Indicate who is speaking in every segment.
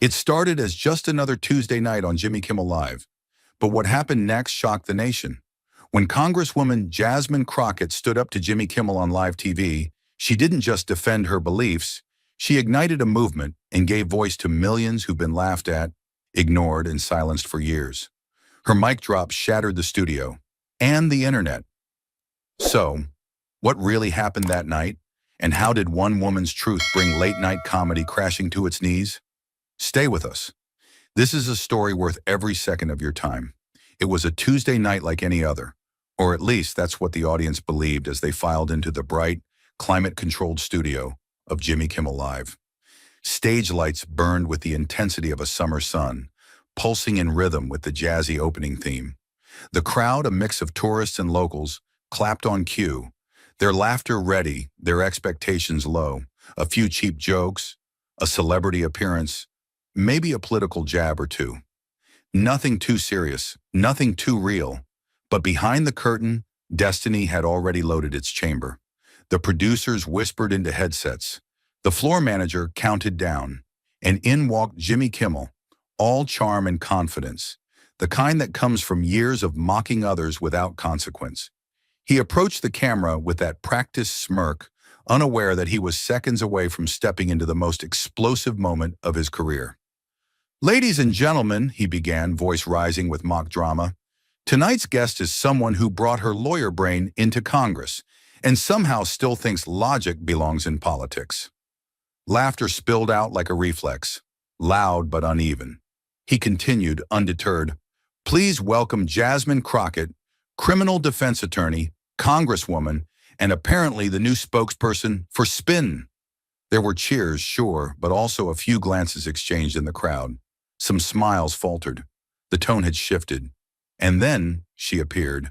Speaker 1: It started as just another Tuesday night on Jimmy Kimmel Live, but what happened next shocked the nation. When Congresswoman Jasmine Crockett stood up to Jimmy Kimmel on live TV, she didn't just defend her beliefs, she ignited a movement and gave voice to millions who've been laughed at, ignored, and silenced for years. Her mic drop shattered the studio and the internet. So, what really happened that night? And how did one woman's truth bring late-night comedy crashing to its knees? Stay with us. This is a story worth every second of your time. It was a Tuesday night like any other, or at least that's what the audience believed as they filed into the bright, climate-controlled studio of Jimmy Kimmel Live. Stage lights burned with the intensity of a summer sun, pulsing in rhythm with the jazzy opening theme. The crowd, a mix of tourists and locals, clapped on cue, their laughter ready, their expectations low, a few cheap jokes, a celebrity appearance, maybe a political jab or two. Nothing too serious, nothing too real. But behind the curtain, destiny had already loaded its chamber. The producers whispered into headsets. The floor manager counted down. And in walked Jimmy Kimmel, all charm and confidence, the kind that comes from years of mocking others without consequence. He approached the camera with that practiced smirk, unaware that he was seconds away from stepping into the most explosive moment of his career. "Ladies and gentlemen," he began, voice rising with mock drama, "tonight's guest is someone who brought her lawyer brain into Congress and somehow still thinks logic belongs in politics." Laughter spilled out like a reflex, loud but uneven. He continued, undeterred, "Please welcome Jasmine Crockett, criminal defense attorney, Congresswoman, and apparently the new spokesperson for Spin." There were cheers, sure, but also a few glances exchanged in the crowd. Some smiles faltered. The tone had shifted. And then she appeared.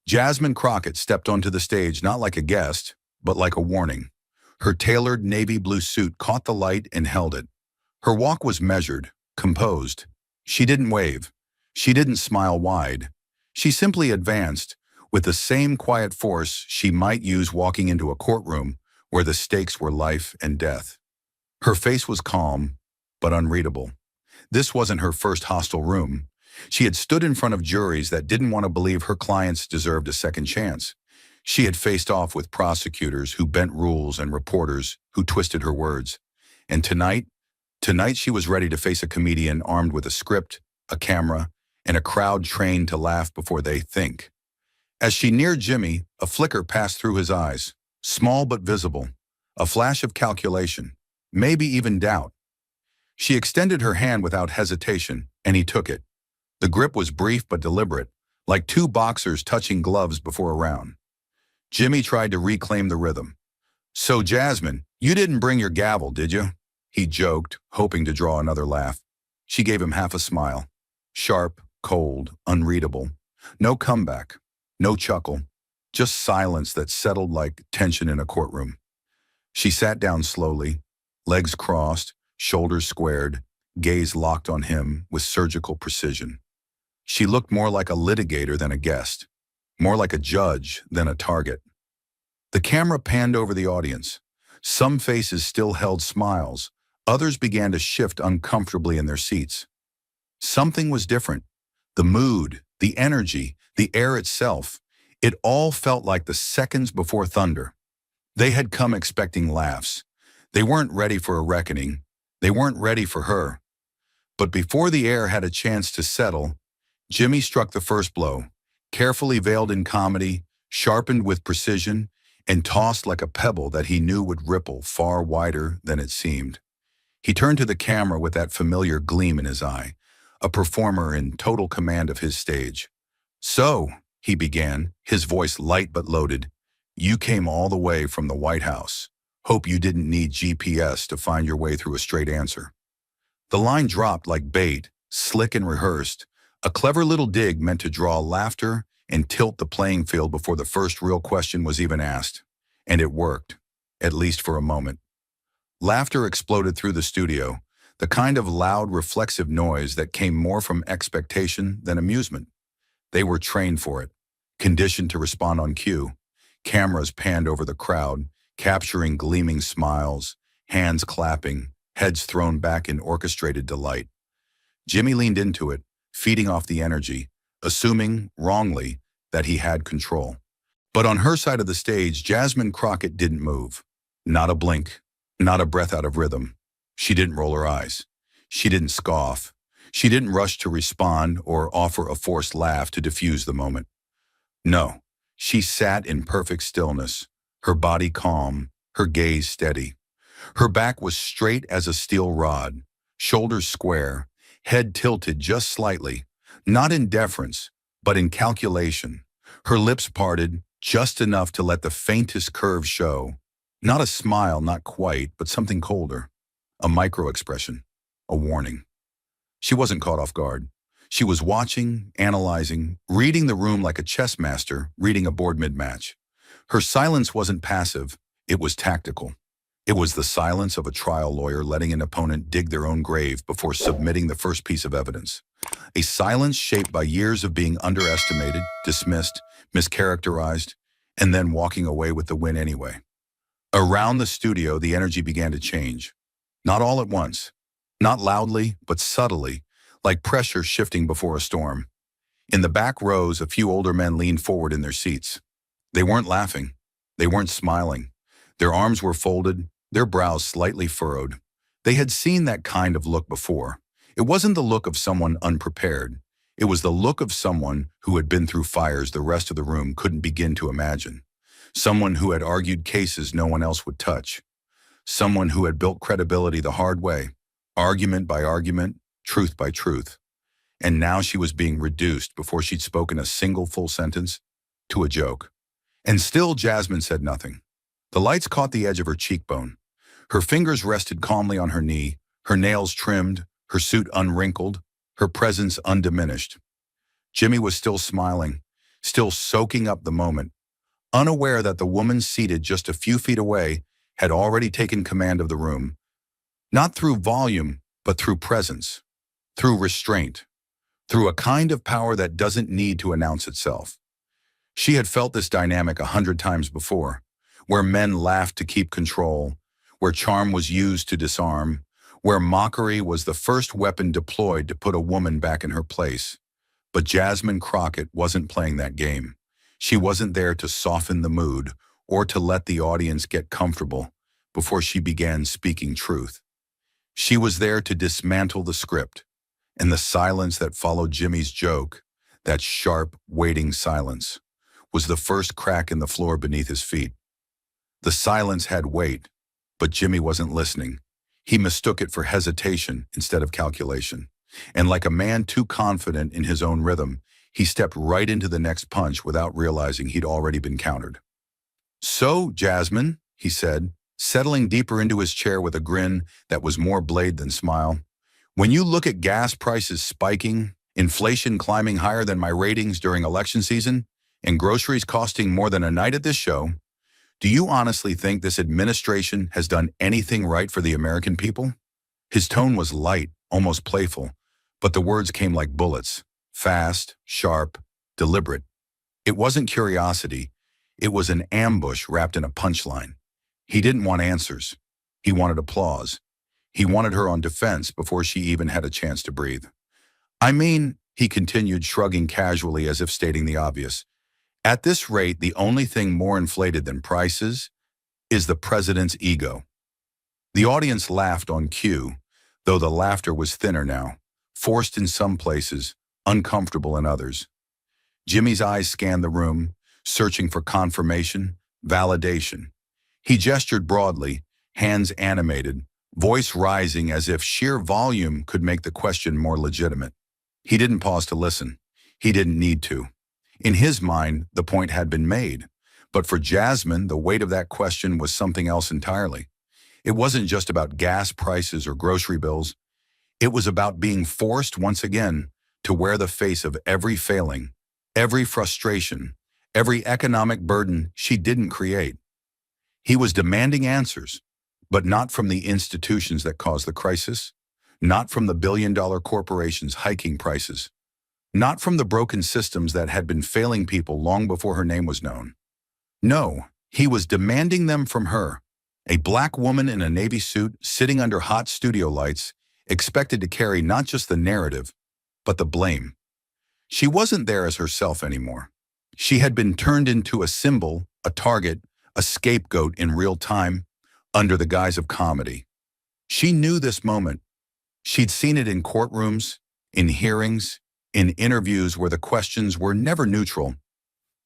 Speaker 1: Jasmine Crockett stepped onto the stage not like a guest, but like a warning. Her tailored navy blue suit caught the light and held it. Her walk was measured, composed. She didn't wave. She didn't smile wide. She simply advanced, with the same quiet force she might use walking into a courtroom where the stakes were life and death. Her face was calm, but unreadable. This wasn't her first hostile room. She had stood in front of juries that didn't want to believe her clients deserved a second chance. She had faced off with prosecutors who bent rules and reporters who twisted her words. And tonight she was ready to face a comedian armed with a script, a camera, and a crowd trained to laugh before they think. As she neared Jimmy, a flicker passed through his eyes, small but visible, a flash of calculation, maybe even doubt. She extended her hand without hesitation, and he took it. The grip was brief but deliberate, like two boxers touching gloves before a round. Jimmy tried to reclaim the rhythm. "So, Jasmine, you didn't bring your gavel, did you?" He joked, hoping to draw another laugh. She gave him half a smile. Sharp, cold, unreadable. No comeback. No chuckle, just silence that settled like tension in a courtroom. She sat down slowly, legs crossed, shoulders squared, gaze locked on him with surgical precision. She looked more like a litigator than a guest, more like a judge than a target. The camera panned over the audience. Some faces still held smiles, others began to shift uncomfortably in their seats. Something was different. The mood, the energy, the air itself, it all felt like the seconds before thunder. They had come expecting laughs. They weren't ready for a reckoning. They weren't ready for her. But before the air had a chance to settle, Jimmy struck the first blow, carefully veiled in comedy, sharpened with precision, and tossed like a pebble that he knew would ripple far wider than it seemed. He turned to the camera with that familiar gleam in his eye, a performer in total command of his stage. "So," he began, his voice light but loaded, "you came all the way from the White House. Hope you didn't need GPS to find your way through a straight answer." The line dropped like bait, slick and rehearsed, a clever little dig meant to draw laughter and tilt the playing field before the first real question was even asked. And it worked, at least for a moment. Laughter exploded through the studio, the kind of loud, reflexive noise that came more from expectation than amusement. They were trained for it, conditioned to respond on cue. Cameras panned over the crowd, capturing gleaming smiles, hands clapping, heads thrown back in orchestrated delight. Jimmy leaned into it, feeding off the energy, assuming, wrongly, that he had control. But on her side of the stage, Jasmine Crockett didn't move. Not a blink, not a breath out of rhythm. She didn't roll her eyes. She didn't scoff. She didn't rush to respond or offer a forced laugh to diffuse the moment. No, she sat in perfect stillness, her body calm, her gaze steady. Her back was straight as a steel rod, shoulders square, head tilted just slightly, not in deference, but in calculation. Her lips parted, just enough to let the faintest curve show. Not a smile, not quite, but something colder. A micro-expression, a warning. She wasn't caught off guard. She was watching, analyzing, reading the room like a chess master reading a board mid-match. Her silence wasn't passive, it was tactical. It was the silence of a trial lawyer letting an opponent dig their own grave before submitting the first piece of evidence. A silence shaped by years of being underestimated, dismissed, mischaracterized, and then walking away with the win anyway. Around the studio, the energy began to change. Not all at once. Not loudly, but subtly, like pressure shifting before a storm. In the back rows, a few older men leaned forward in their seats. They weren't laughing. They weren't smiling. Their arms were folded, their brows slightly furrowed. They had seen that kind of look before. It wasn't the look of someone unprepared. It was the look of someone who had been through fires the rest of the room couldn't begin to imagine. Someone who had argued cases no one else would touch. Someone who had built credibility the hard way, argument by argument, truth by truth. And now she was being reduced, before she'd spoken a single full sentence, to a joke. And still Jasmine said nothing. The lights caught the edge of her cheekbone. Her fingers rested calmly on her knee, her nails trimmed, her suit unwrinkled, her presence undiminished. Jimmy was still smiling, still soaking up the moment, unaware that the woman seated just a few feet away had already taken command of the room, not through volume, but through presence, through restraint, through a kind of power that doesn't need to announce itself. She had felt this dynamic 100 times before, where men laughed to keep control, where charm was used to disarm, where mockery was the first weapon deployed to put a woman back in her place. But Jasmine Crockett wasn't playing that game. She wasn't there to soften the mood or to let the audience get comfortable before she began speaking truth. She was there to dismantle the script, and the silence that followed Jimmy's joke, that sharp, waiting silence, was the first crack in the floor beneath his feet. The silence had weight, but Jimmy wasn't listening. He mistook it for hesitation instead of calculation. And like a man too confident in his own rhythm, he stepped right into the next punch without realizing he'd already been countered. "So, Jasmine," he said, settling deeper into his chair with a grin that was more blade than smile, "when you look at gas prices spiking, inflation climbing higher than my ratings during election season, and groceries costing more than a night at this show, do you honestly think this administration has done anything right for the American people?" His tone was light, almost playful, but the words came like bullets, fast, sharp, deliberate. It wasn't curiosity. It was an ambush wrapped in a punchline. He didn't want answers. He wanted applause. He wanted her on defense before she even had a chance to breathe. "I mean," he continued, shrugging casually as if stating the obvious, "at this rate, the only thing more inflated than prices is the president's ego." The audience laughed on cue, though the laughter was thinner now, forced in some places, uncomfortable in others. Jimmy's eyes scanned the room, searching for confirmation, validation. He gestured broadly, hands animated, voice rising as if sheer volume could make the question more legitimate. He didn't pause to listen. He didn't need to. In his mind, the point had been made. But for Jasmine, the weight of that question was something else entirely. It wasn't just about gas prices or grocery bills. It was about being forced once again to wear the face of every failing, every frustration, every economic burden she didn't create. He was demanding answers, but not from the institutions that caused the crisis, not from the billion-dollar corporations hiking prices, not from the broken systems that had been failing people long before her name was known. No, he was demanding them from her, A black woman in a navy suit sitting under hot studio lights, expected to carry not just the narrative, but the blame. She wasn't there as herself anymore. She had been turned into a symbol, a target, a scapegoat in real time, under the guise of comedy. She knew this moment. She'd seen it in courtrooms, in hearings, in interviews where the questions were never neutral,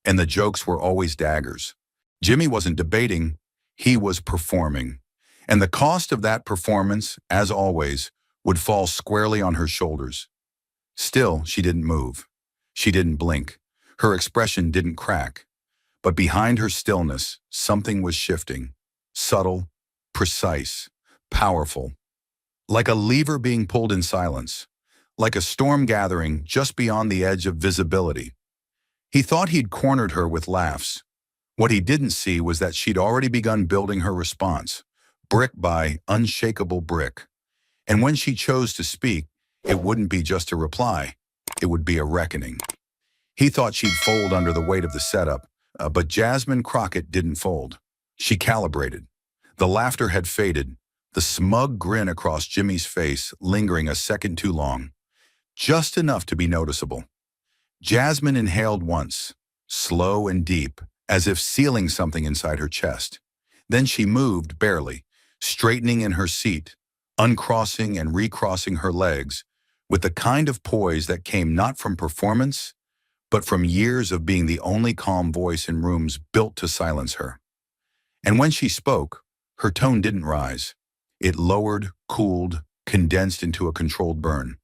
Speaker 1: and the jokes were always daggers. Jimmy wasn't debating, he was performing. And the cost of that performance, as always, would fall squarely on her shoulders. Still, she didn't move. She didn't blink. Her expression didn't crack. But behind her stillness, something was shifting. Subtle, precise, powerful. Like a lever being pulled in silence. Like a storm gathering just beyond the edge of visibility. He thought he'd cornered her with laughs. What he didn't see was that she'd already begun building her response, brick by unshakable brick. And when she chose to speak, it wouldn't be just a reply. It would be a reckoning. He thought she'd fold under the weight of the setup, but Jasmine Crockett didn't fold. She calibrated. The laughter had faded, the smug grin across Jimmy's face lingering a second too long. Just enough to be noticeable. Jasmine inhaled once, slow and deep, as if sealing something inside her chest. Then she moved, barely, straightening in her seat, uncrossing and recrossing her legs, with the kind of poise that came not from performance, but from years of being the only calm voice in rooms built to silence her. And when she spoke, her tone didn't rise. It lowered, cooled, condensed into a controlled burn.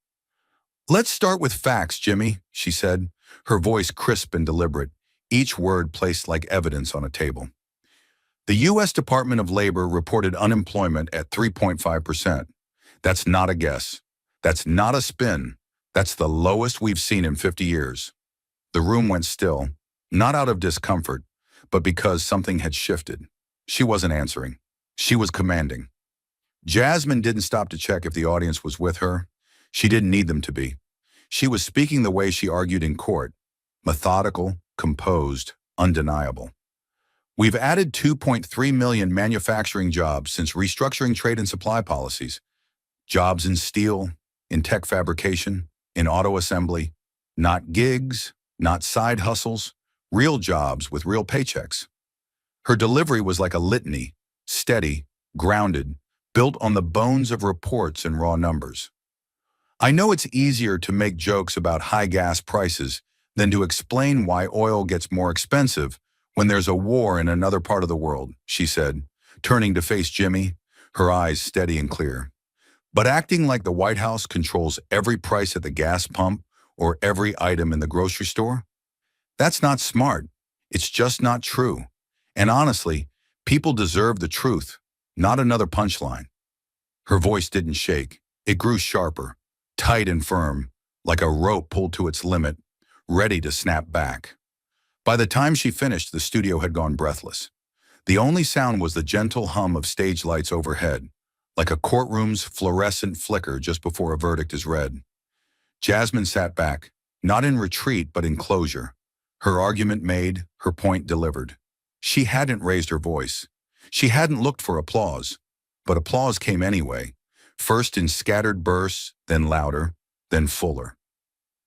Speaker 1: "Let's start with facts, Jimmy," she said, her voice crisp and deliberate, each word placed like evidence on a table. The U.S. Department of Labor reported unemployment at 3.5%. That's not a guess. That's not a spin. That's the lowest we've seen in 50 years. The room went still, not out of discomfort, but because something had shifted. She wasn't answering. She was commanding. Jasmine didn't stop to check if the audience was with her. She didn't need them to be. She was speaking the way she argued in court, methodical, composed, undeniable. "We've added 2.3 million manufacturing jobs since restructuring trade and supply policies. Jobs in steel, in tech fabrication, in auto assembly. Not gigs, not side hustles, real jobs with real paychecks." Her delivery was like a litany, steady, grounded, built on the bones of reports and raw numbers. "I know it's easier to make jokes about high gas prices than to explain why oil gets more expensive when there's a war in another part of the world," she said, turning to face Jimmy, her eyes steady and clear. "But acting like the White House controls every price at the gas pump or every item in the grocery store? That's not smart. It's just not true. And honestly, people deserve the truth, not another punchline." Her voice didn't shake. It grew sharper, tight and firm, like a rope pulled to its limit, ready to snap back. By the time she finished, the studio had gone breathless. The only sound was the gentle hum of stage lights overhead, like a courtroom's fluorescent flicker just before a verdict is read. Jasmine sat back, not in retreat but in closure. Her argument made, her point delivered. She hadn't raised her voice. She hadn't looked for applause, but applause came anyway, first in scattered bursts, then louder, then fuller.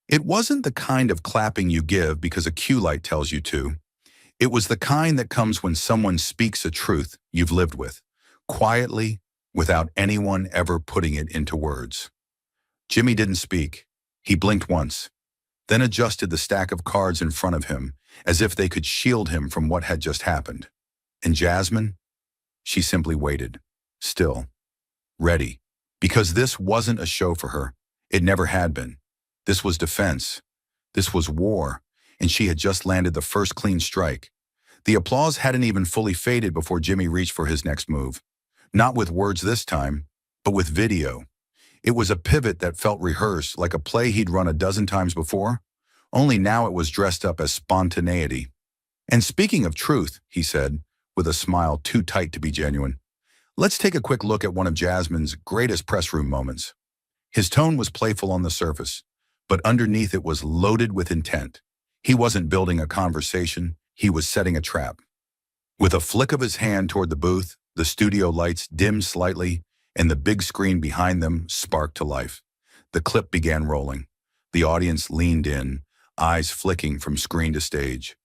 Speaker 1: It wasn't the kind of clapping you give because a cue light tells you to. It was the kind that comes when someone speaks a truth you've lived with, quietly, without anyone ever putting it into words. Jimmy didn't speak. He blinked once, then adjusted the stack of cards in front of him as if they could shield him from what had just happened. And Jasmine? She simply waited, still, ready, because this wasn't a show for her. It never had been. This was defense. This was war, and she had just landed the first clean strike. The applause hadn't even fully faded before Jimmy reached for his next move. Not with words this time, but with video. It was a pivot that felt rehearsed, like a play he'd run a dozen times before, only now it was dressed up as spontaneity. "And speaking of truth," he said, with a smile too tight to be genuine, "let's take a quick look at one of Jasmine's greatest press room moments." His tone was playful on the surface, but underneath it was loaded with intent. He wasn't building a conversation, he was setting a trap. With a flick of his hand toward the booth, The studio lights dimmed slightly, and the big screen behind them sparked to life. The clip began rolling. The audience leaned in, eyes flicking from screen to stage.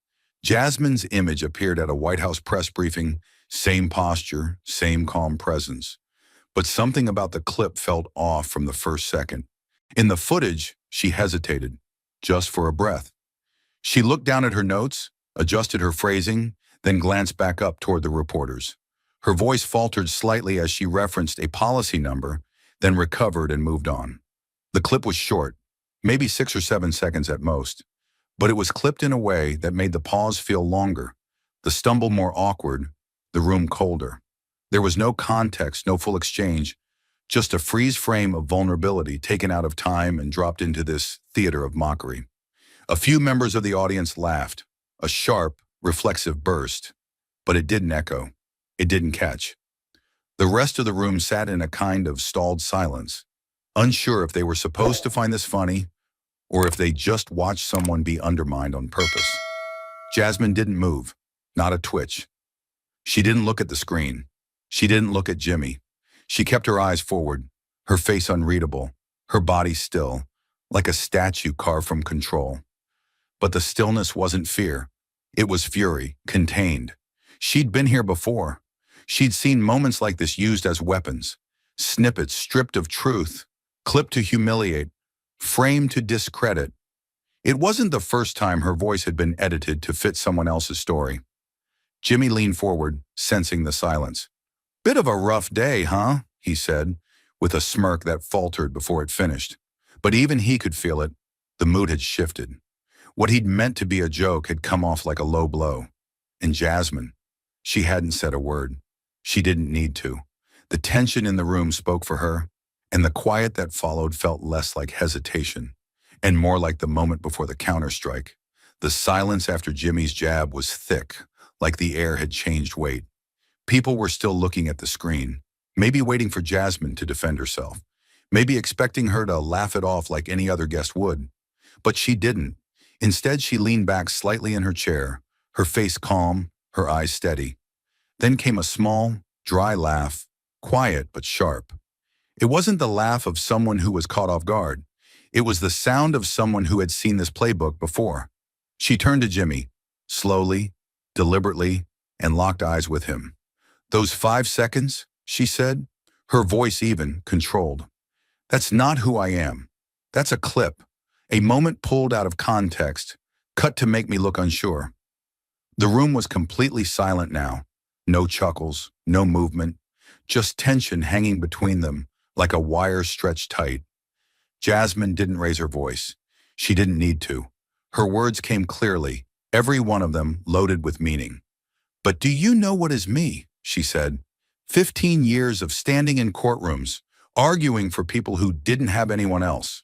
Speaker 1: Jasmine's image appeared at a White House press briefing, same posture, same calm presence. But something about the clip felt off from the first second. In the footage, she hesitated, just for a breath. She looked down at her notes, adjusted her phrasing, then glanced back up toward the reporters. Her voice faltered slightly as she referenced a policy number, then recovered and moved on. The clip was short, maybe 6 or 7 seconds at most, but it was clipped in a way that made the pause feel longer, the stumble more awkward, the room colder. There was no context, no full exchange, just a freeze frame of vulnerability taken out of time and dropped into this theater of mockery. A few members of the audience laughed, a sharp, reflexive burst, but it didn't echo. It didn't catch. The rest of the room sat in a kind of stalled silence, unsure if they were supposed to find this funny or if they just watched someone be undermined on purpose. Jasmine didn't move, not a twitch. She didn't look at the screen. She didn't look at Jimmy. She kept her eyes forward, her face unreadable, her body still, like a statue carved from control. But the stillness wasn't fear. It was fury, contained. She'd been here before. She'd seen moments like this used as weapons, snippets stripped of truth, clipped to humiliate, framed to discredit. It wasn't the first time her voice had been edited to fit someone else's story. Jimmy leaned forward, sensing the silence. "Bit of a rough day, huh?" he said, with a smirk that faltered before it finished. But even he could feel it. The mood had shifted. What he'd meant to be a joke had come off like a low blow. And Jasmine, she hadn't said a word. She didn't need to. The tension in the room spoke for her, and the quiet that followed felt less like hesitation, and more like the moment before the counterstrike. The silence after Jimmy's jab was thick, like the air had changed weight. People were still looking at the screen, maybe waiting for Jasmine to defend herself, maybe expecting her to laugh it off like any other guest would. But she didn't. Instead, she leaned back slightly in her chair, her face calm, her eyes steady. Then came a small, dry laugh, quiet but sharp. It wasn't the laugh of someone who was caught off guard. It was the sound of someone who had seen this playbook before. She turned to Jimmy, slowly, deliberately, and locked eyes with him. "Those 5 seconds," she said, her voice even, controlled. "That's not who I am. That's a clip, a moment pulled out of context, cut to make me look unsure." The room was completely silent now. No chuckles, no movement, just tension hanging between them like a wire stretched tight. Jasmine didn't raise her voice. She didn't need to. Her words came clearly, every one of them loaded with meaning. "But do you know what is me?" she said. 15 years of standing in courtrooms, arguing for people who didn't have anyone else.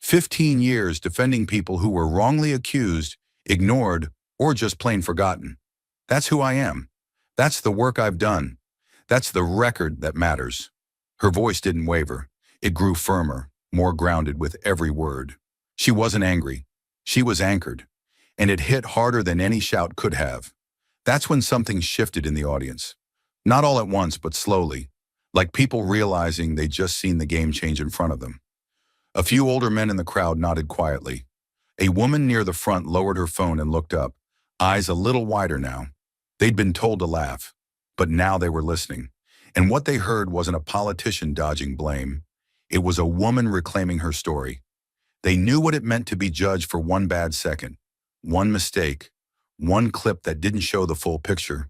Speaker 1: 15 years defending people who were wrongly accused, ignored, or just plain forgotten. That's who I am. That's the work I've done. That's the record that matters." Her voice didn't waver. It grew firmer, more grounded with every word. She wasn't angry. She was anchored. And it hit harder than any shout could have. That's when something shifted in the audience. Not all at once, but slowly, like people realizing they'd just seen the game change in front of them. A few older men in the crowd nodded quietly. A woman near the front lowered her phone and looked up, eyes a little wider now. They'd been told to laugh, but now they were listening. And what they heard wasn't a politician dodging blame. It was a woman reclaiming her story. They knew what it meant to be judged for one bad second, one mistake, one clip that didn't show the full picture.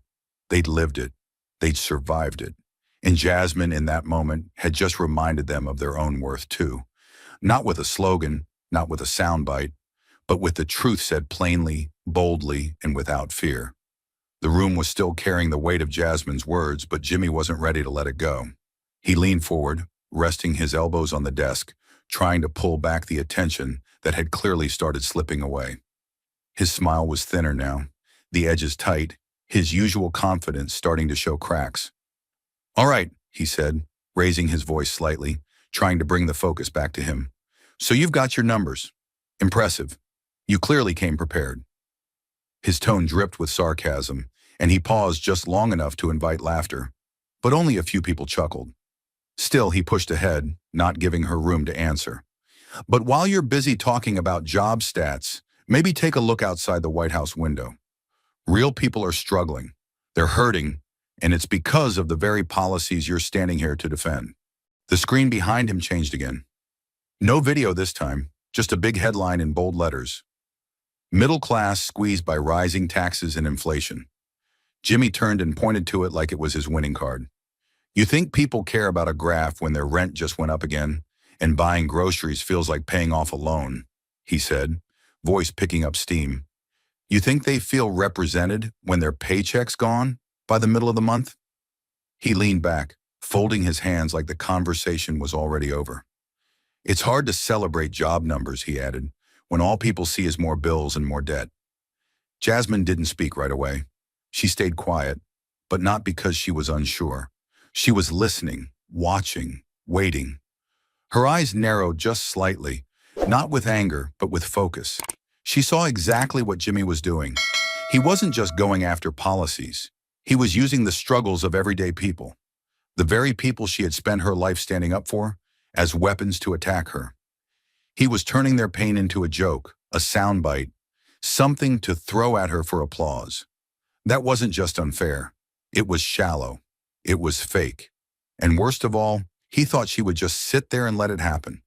Speaker 1: They'd lived it. They'd survived it. And Jasmine, in that moment, had just reminded them of their own worth, too. Not with a slogan, not with a soundbite, but with the truth said plainly, boldly, and without fear. The room was still carrying the weight of Jasmine's words, but Jimmy wasn't ready to let it go. He leaned forward, resting his elbows on the desk, trying to pull back the attention that had clearly started slipping away. His smile was thinner now, the edges tight, his usual confidence starting to show cracks. "All right," he said, raising his voice slightly, trying to bring the focus back to him. "So you've got your numbers. Impressive. You clearly came prepared." His tone dripped with sarcasm, and he paused just long enough to invite laughter. but only a few people chuckled. Still, he pushed ahead, not giving her room to answer. But while you're busy talking about job stats, maybe take a look outside the White House window. Real people are struggling. They're hurting, and it's because of the very policies you're standing here to defend. The screen behind him changed again. No video this time, just a big headline in bold letters. Middle class squeezed by rising taxes and inflation. Jimmy turned and pointed to it like it was his winning card. You think people care about a graph when their rent just went up again, and buying groceries feels like paying off a loan, he said, voice picking up steam. You think they feel represented when their paycheck's gone by the middle of the month? He leaned back, folding his hands like the conversation was already over. It's hard to celebrate job numbers, he added, when all people see is more bills and more debt. Jasmine didn't speak right away. She stayed quiet, but not because she was unsure. She was listening, watching, waiting. Her eyes narrowed just slightly, not with anger, but with focus. She saw exactly what Jimmy was doing. He wasn't just going after policies. He was using the struggles of everyday people, the very people she had spent her life standing up for, as weapons to attack her. He was turning their pain into a joke, a soundbite, something to throw at her for applause. That wasn't just unfair. It was shallow. It was fake. And worst of all, he thought she would just sit there and let it happen.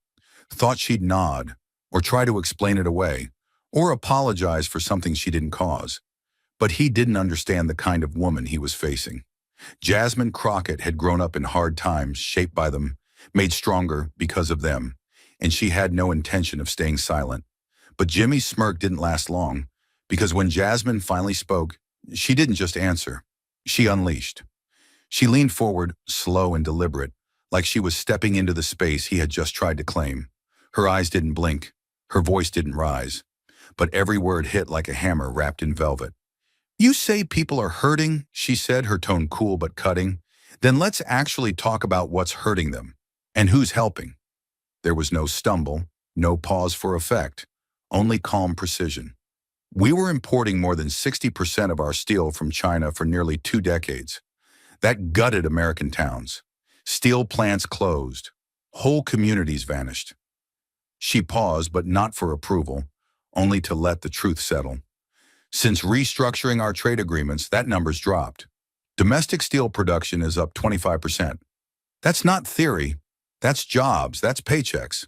Speaker 1: Thought she'd nod, or try to explain it away, or apologize for something she didn't cause. But he didn't understand the kind of woman he was facing. Jasmine Crockett had grown up in hard times, shaped by them, made stronger because of them, and she had no intention of staying silent. But Jimmy's smirk didn't last long, because when Jasmine finally spoke, she didn't just answer. She unleashed. She leaned forward, slow and deliberate, like she was stepping into the space he had just tried to claim. Her eyes didn't blink. Her voice didn't rise. But every word hit like a hammer wrapped in velvet. You say people are hurting, she said, her tone cool but cutting. Then let's actually talk about what's hurting them. And who's helping? There was no stumble, no pause for effect, only calm precision. We were importing more than 60% of our steel from China for nearly 2 decades. That gutted American towns. Steel plants closed. Whole communities vanished. She paused, but not for approval, only to let the truth settle. Since restructuring our trade agreements, that number's dropped. Domestic steel production is up 25%. That's not theory. That's jobs. That's paychecks.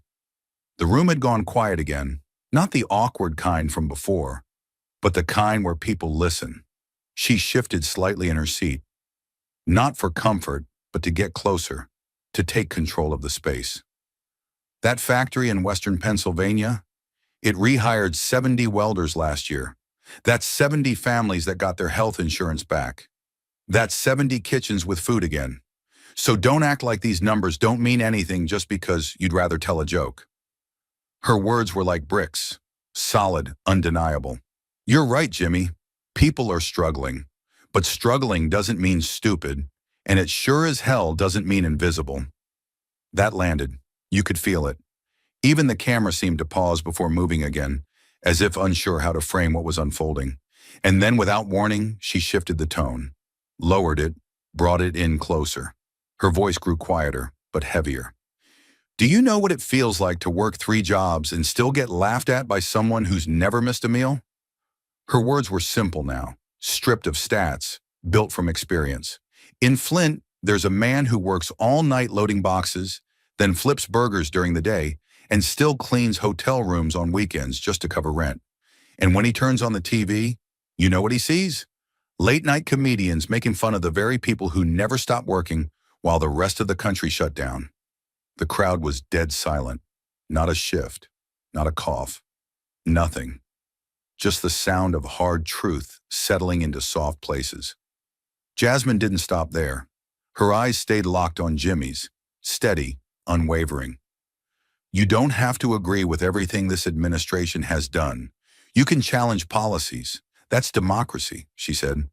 Speaker 1: The room had gone quiet again, not the awkward kind from before, but the kind where people listen. She shifted slightly in her seat. Not for comfort, but to get closer, to take control of the space. That factory in western Pennsylvania, it rehired 70 welders last year. That's 70 families that got their health insurance back. That's 70 kitchens with food again. So don't act like these numbers don't mean anything just because you'd rather tell a joke. Her words were like bricks, solid, undeniable. You're right, Jimmy. People are struggling. But struggling doesn't mean stupid, and it sure as hell doesn't mean invisible. That landed. You could feel it. Even the camera seemed to pause before moving again, as if unsure how to frame what was unfolding. And then, without warning, she shifted the tone, lowered it, brought it in closer. Her voice grew quieter, but heavier. Do you know what it feels like to work 3 jobs and still get laughed at by someone who's never missed a meal? Her words were simple now, stripped of stats, built from experience. In Flint, there's a man who works all night loading boxes, then flips burgers during the day, and still cleans hotel rooms on weekends just to cover rent. And when he turns on the TV, you know what he sees? Late-night comedians making fun of the very people who never stop working while the rest of the country shut down. The crowd was dead silent. Not a shift, not a cough, nothing. Just the sound of hard truth settling into soft places. Jasmine didn't stop there. Her eyes stayed locked on Jimmy's, steady, unwavering. You don't have to agree with everything this administration has done. You can challenge policies. That's democracy, she said.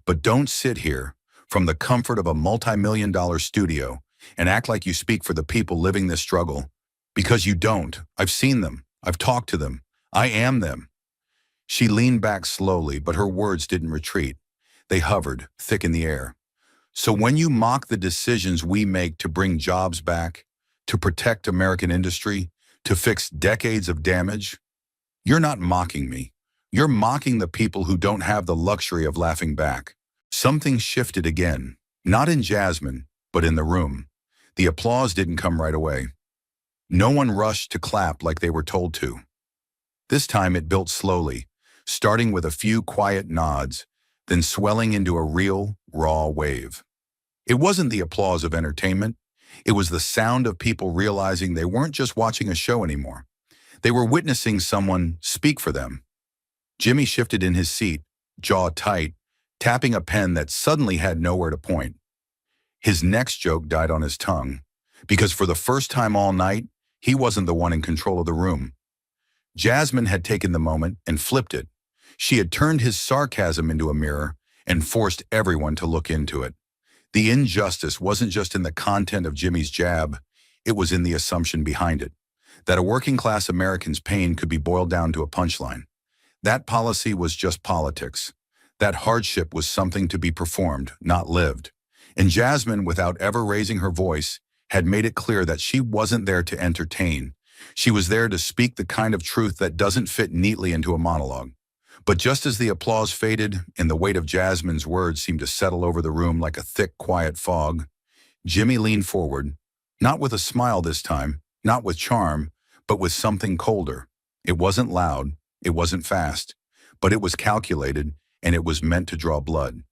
Speaker 1: But don't sit here from the comfort of a multi-million-dollar studio and act like you speak for the people living this struggle. Because you don't. I've seen them. I've talked to them. I am them. She leaned back slowly, but her words didn't retreat. They hovered, thick in the air. So when you mock the decisions we make to bring jobs back, to protect American industry, to fix decades of damage, you're not mocking me. You're mocking the people who don't have the luxury of laughing back. Something shifted again, not in Jasmine, but in the room. The applause didn't come right away. No one rushed to clap like they were told to. This time it built slowly, starting with a few quiet nods, then swelling into a real, raw wave. It wasn't the applause of entertainment. It was the sound of people realizing they weren't just watching a show anymore. They were witnessing someone speak for them. Jimmy shifted in his seat, jaw tight, tapping a pen that suddenly had nowhere to point. His next joke died on his tongue, because for the first time all night, he wasn't the one in control of the room. Jasmine had taken the moment and flipped it. She had turned his sarcasm into a mirror and forced everyone to look into it. The injustice wasn't just in the content of Jimmy's jab, it was in the assumption behind it, that a working-class American's pain could be boiled down to a punchline. That policy was just politics. That hardship was something to be performed, not lived. And Jasmine, without ever raising her voice, had made it clear that she wasn't there to entertain. She was there to speak the kind of truth that doesn't fit neatly into a monologue. But just as the applause faded and the weight of Jasmine's words seemed to settle over the room like a thick, quiet fog, Jimmy leaned forward, not with a smile this time, not with charm, but with something colder. It wasn't loud, it wasn't fast, but it was calculated, and it was meant to draw blood.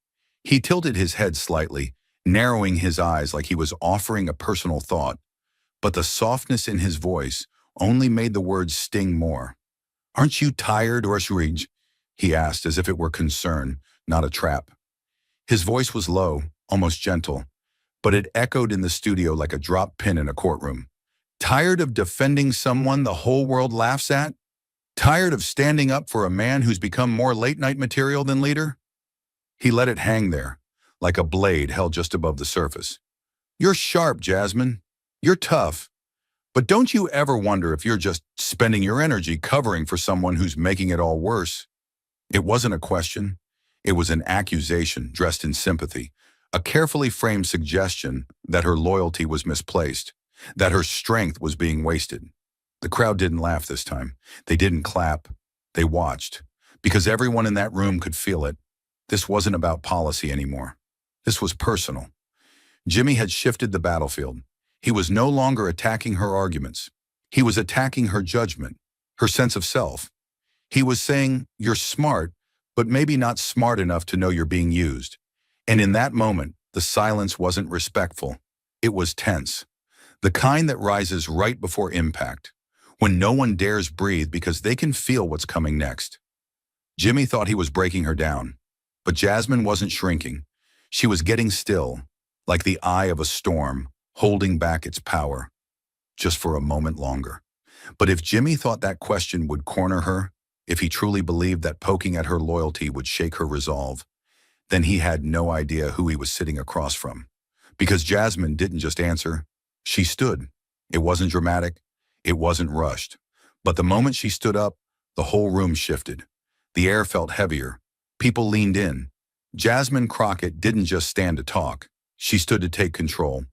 Speaker 1: He tilted his head slightly, narrowing his eyes like he was offering a personal thought, but the softness in his voice only made the words sting more. "Aren't you tired, Orshridge?" he asked, as if it were concern, not a trap. His voice was low, almost gentle, but it echoed in the studio like a dropped pin in a courtroom. "Tired of defending someone the whole world laughs at? Tired of standing up for a man who's become more late-night material than leader?" He let it hang there, like a blade held just above the surface. "You're sharp, Jasmine. You're tough. But don't you ever wonder if you're just spending your energy covering for someone who's making it all worse?" It wasn't a question. It was an accusation dressed in sympathy, a carefully framed suggestion that her loyalty was misplaced, that her strength was being wasted. The crowd didn't laugh this time. They didn't clap. They watched, because everyone in that room could feel it. This wasn't about policy anymore. This was personal. Jimmy had shifted the battlefield. He was no longer attacking her arguments. He was attacking her judgment, her sense of self. He was saying, "You're smart, but maybe not smart enough to know you're being used." And in that moment, the silence wasn't respectful. It was tense. The kind that rises right before impact, when no one dares breathe because they can feel what's coming next. Jimmy thought he was breaking her down, but Jasmine wasn't shrinking. She was getting still, like the eye of a storm, holding back its power, just for a moment longer. But if Jimmy thought that question would corner her, if he truly believed that poking at her loyalty would shake her resolve, then he had no idea who he was sitting across from. Because Jasmine didn't just answer, she stood. It wasn't dramatic, it wasn't rushed. But the moment she stood up, the whole room shifted. The air felt heavier. People leaned in. Jasmine Crockett didn't just stand to talk. She stood to take control.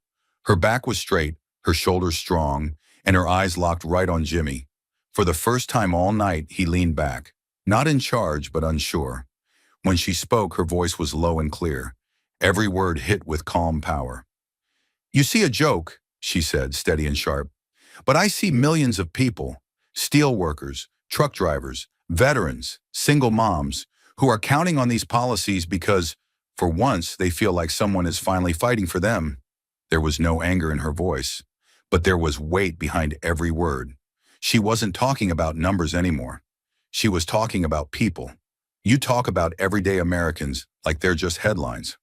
Speaker 1: Her back was straight, her shoulders strong, and her eyes locked right on Jimmy. For the first time all night, he leaned back, not in charge, but unsure. When she spoke, her voice was low and clear. Every word hit with calm power. "You see a joke," she said, steady and sharp. "But I see millions of people, steel workers, truck drivers, veterans, single moms, who are counting on these policies because, for once, they feel like someone is finally fighting for them." There was no anger in her voice, but there was weight behind every word. She wasn't talking about numbers anymore. She was talking about people. You talk about everyday Americans like they're just headlines.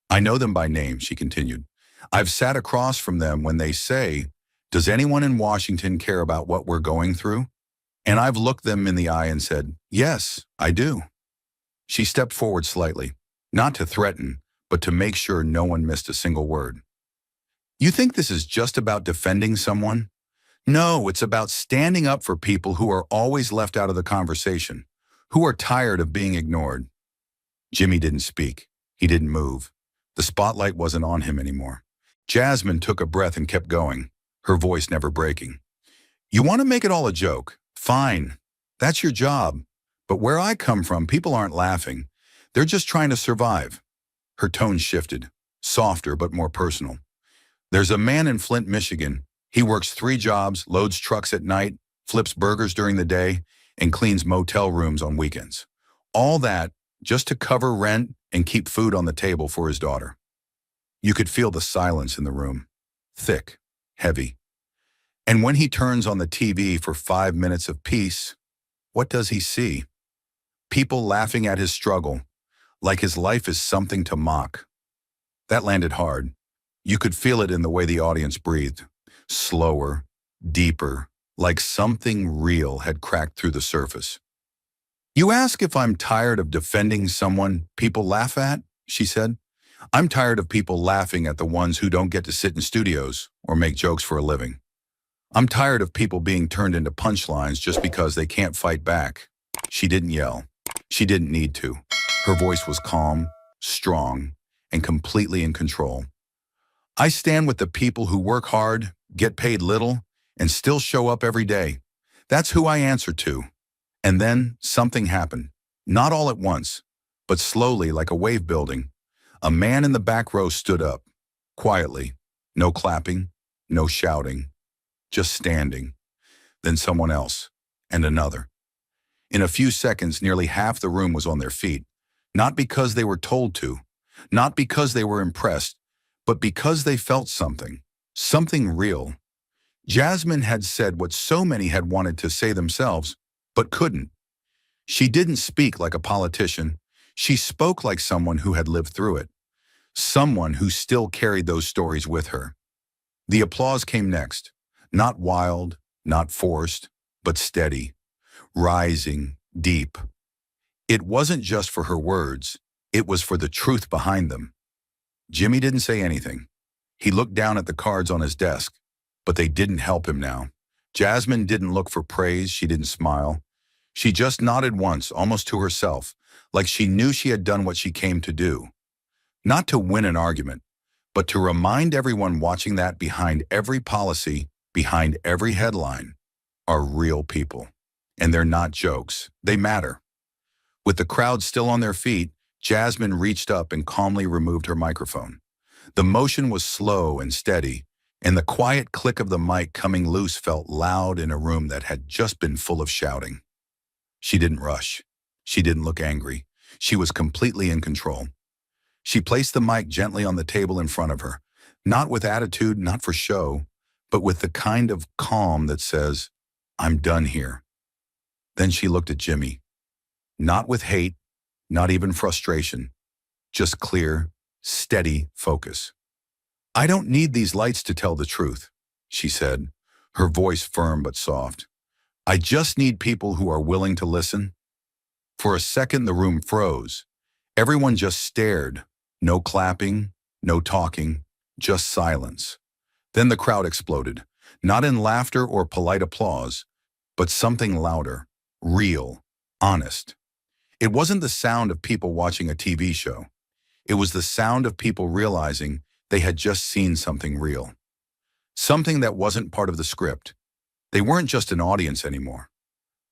Speaker 1: "I know them by name," she continued. "I've sat across from them when they say, 'Does anyone in Washington care about what we're going through?' And I've looked them in the eye and said, 'Yes, I do.'" She stepped forward slightly, not to threaten, but to make sure no one missed a single word. "You think this is just about defending someone? No, it's about standing up for people who are always left out of the conversation, who are tired of being ignored." Jimmy didn't speak. He didn't move. The spotlight wasn't on him anymore. Jasmine took a breath and kept going, her voice never breaking. You want to make it all a joke? Fine. That's your job. But where I come from, people aren't laughing. They're just trying to survive. Her tone shifted, softer but more personal. There's a man in Flint, Michigan. He works 3 jobs, loads trucks at night, flips burgers during the day, and cleans motel rooms on weekends. All that just to cover rent and keep food on the table for his daughter. You could feel the silence in the room, thick, heavy. And when he turns on the TV for 5 minutes of peace, what does he see? People laughing at his struggle, like his life is something to mock. That landed hard. You could feel it in the way the audience breathed, slower, deeper, like something real had cracked through the surface. You ask if I'm tired of defending someone people laugh at, she said. I'm tired of people laughing at the ones who don't get to sit in studios or make jokes for a living. I'm tired of people being turned into punchlines just because they can't fight back. She didn't yell. She didn't need to. Her voice was calm, strong, and completely in control. I stand with the people who work hard, get paid little, and still show up every day. That's who I answer to. And then something happened. Not all at once, but slowly like a wave building. A man in the back row stood up, quietly. No clapping, no shouting, just standing. Then someone else, and another. In a few seconds, nearly half the room was on their feet. Not because they were told to, not because they were impressed, but because they felt something. Something real. Jasmine had said what so many had wanted to say themselves, but couldn't. She didn't speak like a politician. She spoke like someone who had lived through it. Someone who still carried those stories with her. The applause came next. Not wild, not forced, but steady. Rising, deep. It wasn't just for her words. It was for the truth behind them. Jimmy didn't say anything. He looked down at the cards on his desk, but they didn't help him now. Jasmine didn't look for praise. She didn't smile. She just nodded once, almost to herself, like she knew she had done what she came to do. Not to win an argument, but to remind everyone watching that behind every policy, behind every headline, are real people. And they're not jokes. They matter. With the crowd still on their feet, Jasmine reached up and calmly removed her microphone. The motion was slow and steady, and the quiet click of the mic coming loose felt loud in a room that had just been full of shouting. She didn't rush. She didn't look angry. She was completely in control. She placed the mic gently on the table in front of her, not with attitude, not for show, but with the kind of calm that says, I'm done here. Then she looked at Jimmy. Not with hate, not even frustration, just clear, steady focus. I don't need these lights to tell the truth, she said, her voice firm but soft. I just need people who are willing to listen. For a second, the room froze. Everyone just stared. No clapping, no talking, just silence. Then the crowd exploded, not in laughter or polite applause, but something louder, real, honest. It wasn't the sound of people watching a TV show. It was the sound of people realizing they had just seen something real. Something that wasn't part of the script. They weren't just an audience anymore.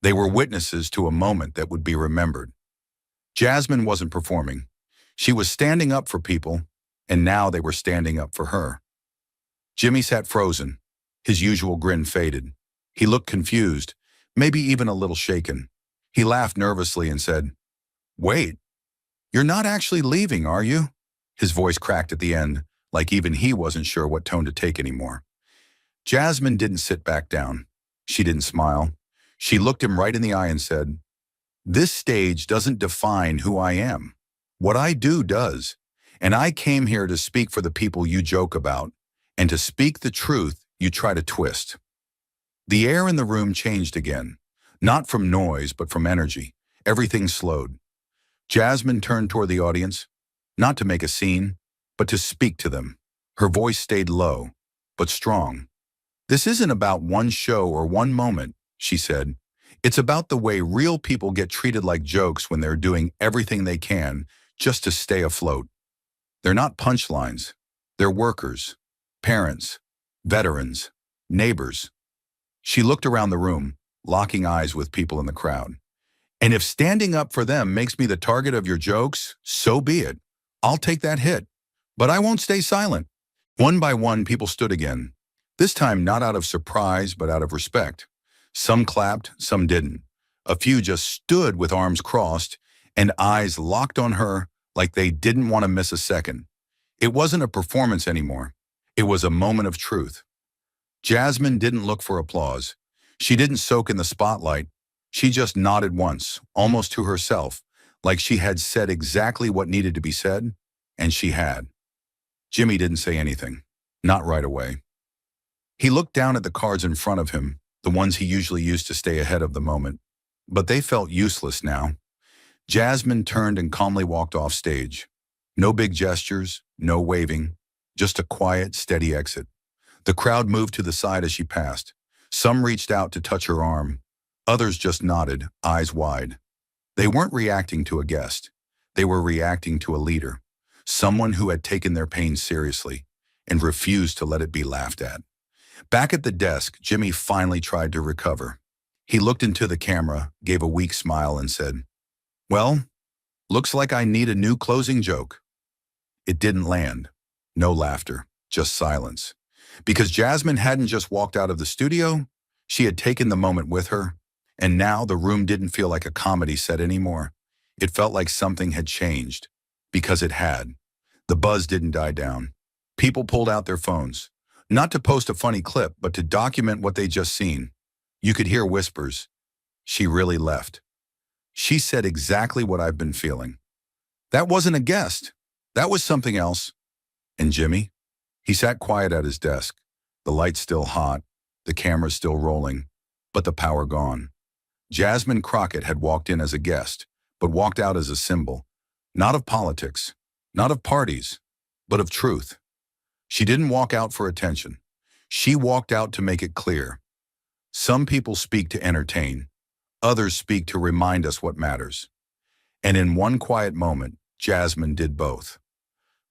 Speaker 1: They were witnesses to a moment that would be remembered. Jasmine wasn't performing. She was standing up for people, and now they were standing up for her. Jimmy sat frozen. His usual grin faded. He looked confused, maybe even a little shaken. He laughed nervously and said, Wait, you're not actually leaving, are you? His voice cracked at the end, like even he wasn't sure what tone to take anymore. Jasmine didn't sit back down. She didn't smile. She looked him right in the eye and said, This stage doesn't define who I am. What I do does. And I came here to speak for the people you joke about, and to speak the truth you try to twist. The air in the room changed again, not from noise, but from energy. Everything slowed. Jasmine turned toward the audience, not to make a scene, but to speak to them. Her voice stayed low, but strong. This isn't about one show or one moment, she said. It's about the way real people get treated like jokes when they're doing everything they can just to stay afloat. They're not punchlines. They're workers, parents, veterans, neighbors. She looked around the room, locking eyes with people in the crowd. And if standing up for them makes me the target of your jokes, so be it. I'll take that hit. But I won't stay silent. One by one, people stood again. This time not out of surprise, but out of respect. Some clapped, some didn't. A few just stood with arms crossed and eyes locked on her like they didn't want to miss a second. It wasn't a performance anymore. It was a moment of truth. Jasmine didn't look for applause. She didn't soak in the spotlight. She just nodded once, almost to herself, like she had said exactly what needed to be said, and she had. Jimmy didn't say anything, not right away. He looked down at the cards in front of him, the ones he usually used to stay ahead of the moment. But they felt useless now. Jasmine turned and calmly walked off stage. No big gestures, no waving, just a quiet, steady exit. The crowd moved to the side as she passed. Some reached out to touch her arm. Others just nodded, eyes wide. They weren't reacting to a guest. They were reacting to a leader, someone who had taken their pain seriously and refused to let it be laughed at. Back at the desk, Jimmy finally tried to recover. He looked into the camera, gave a weak smile, and said, "Well, looks like I need a new closing joke." It didn't land. No laughter, just silence. Because Jasmine hadn't just walked out of the studio, she had taken the moment with her, and now the room didn't feel like a comedy set anymore. It felt like something had changed, because it had. The buzz didn't die down. People pulled out their phones, not to post a funny clip, but to document what they'd just seen. You could hear whispers. "She really left. She said exactly what I've been feeling. That wasn't a guest. That was something else." And Jimmy? He sat quiet at his desk, the lights still hot, the camera still rolling, but the power gone. Jasmine Crockett had walked in as a guest, but walked out as a symbol, not of politics, not of parties, but of truth. She didn't walk out for attention. She walked out to make it clear. Some people speak to entertain. Others speak to remind us what matters. And in one quiet moment, Jasmine did both.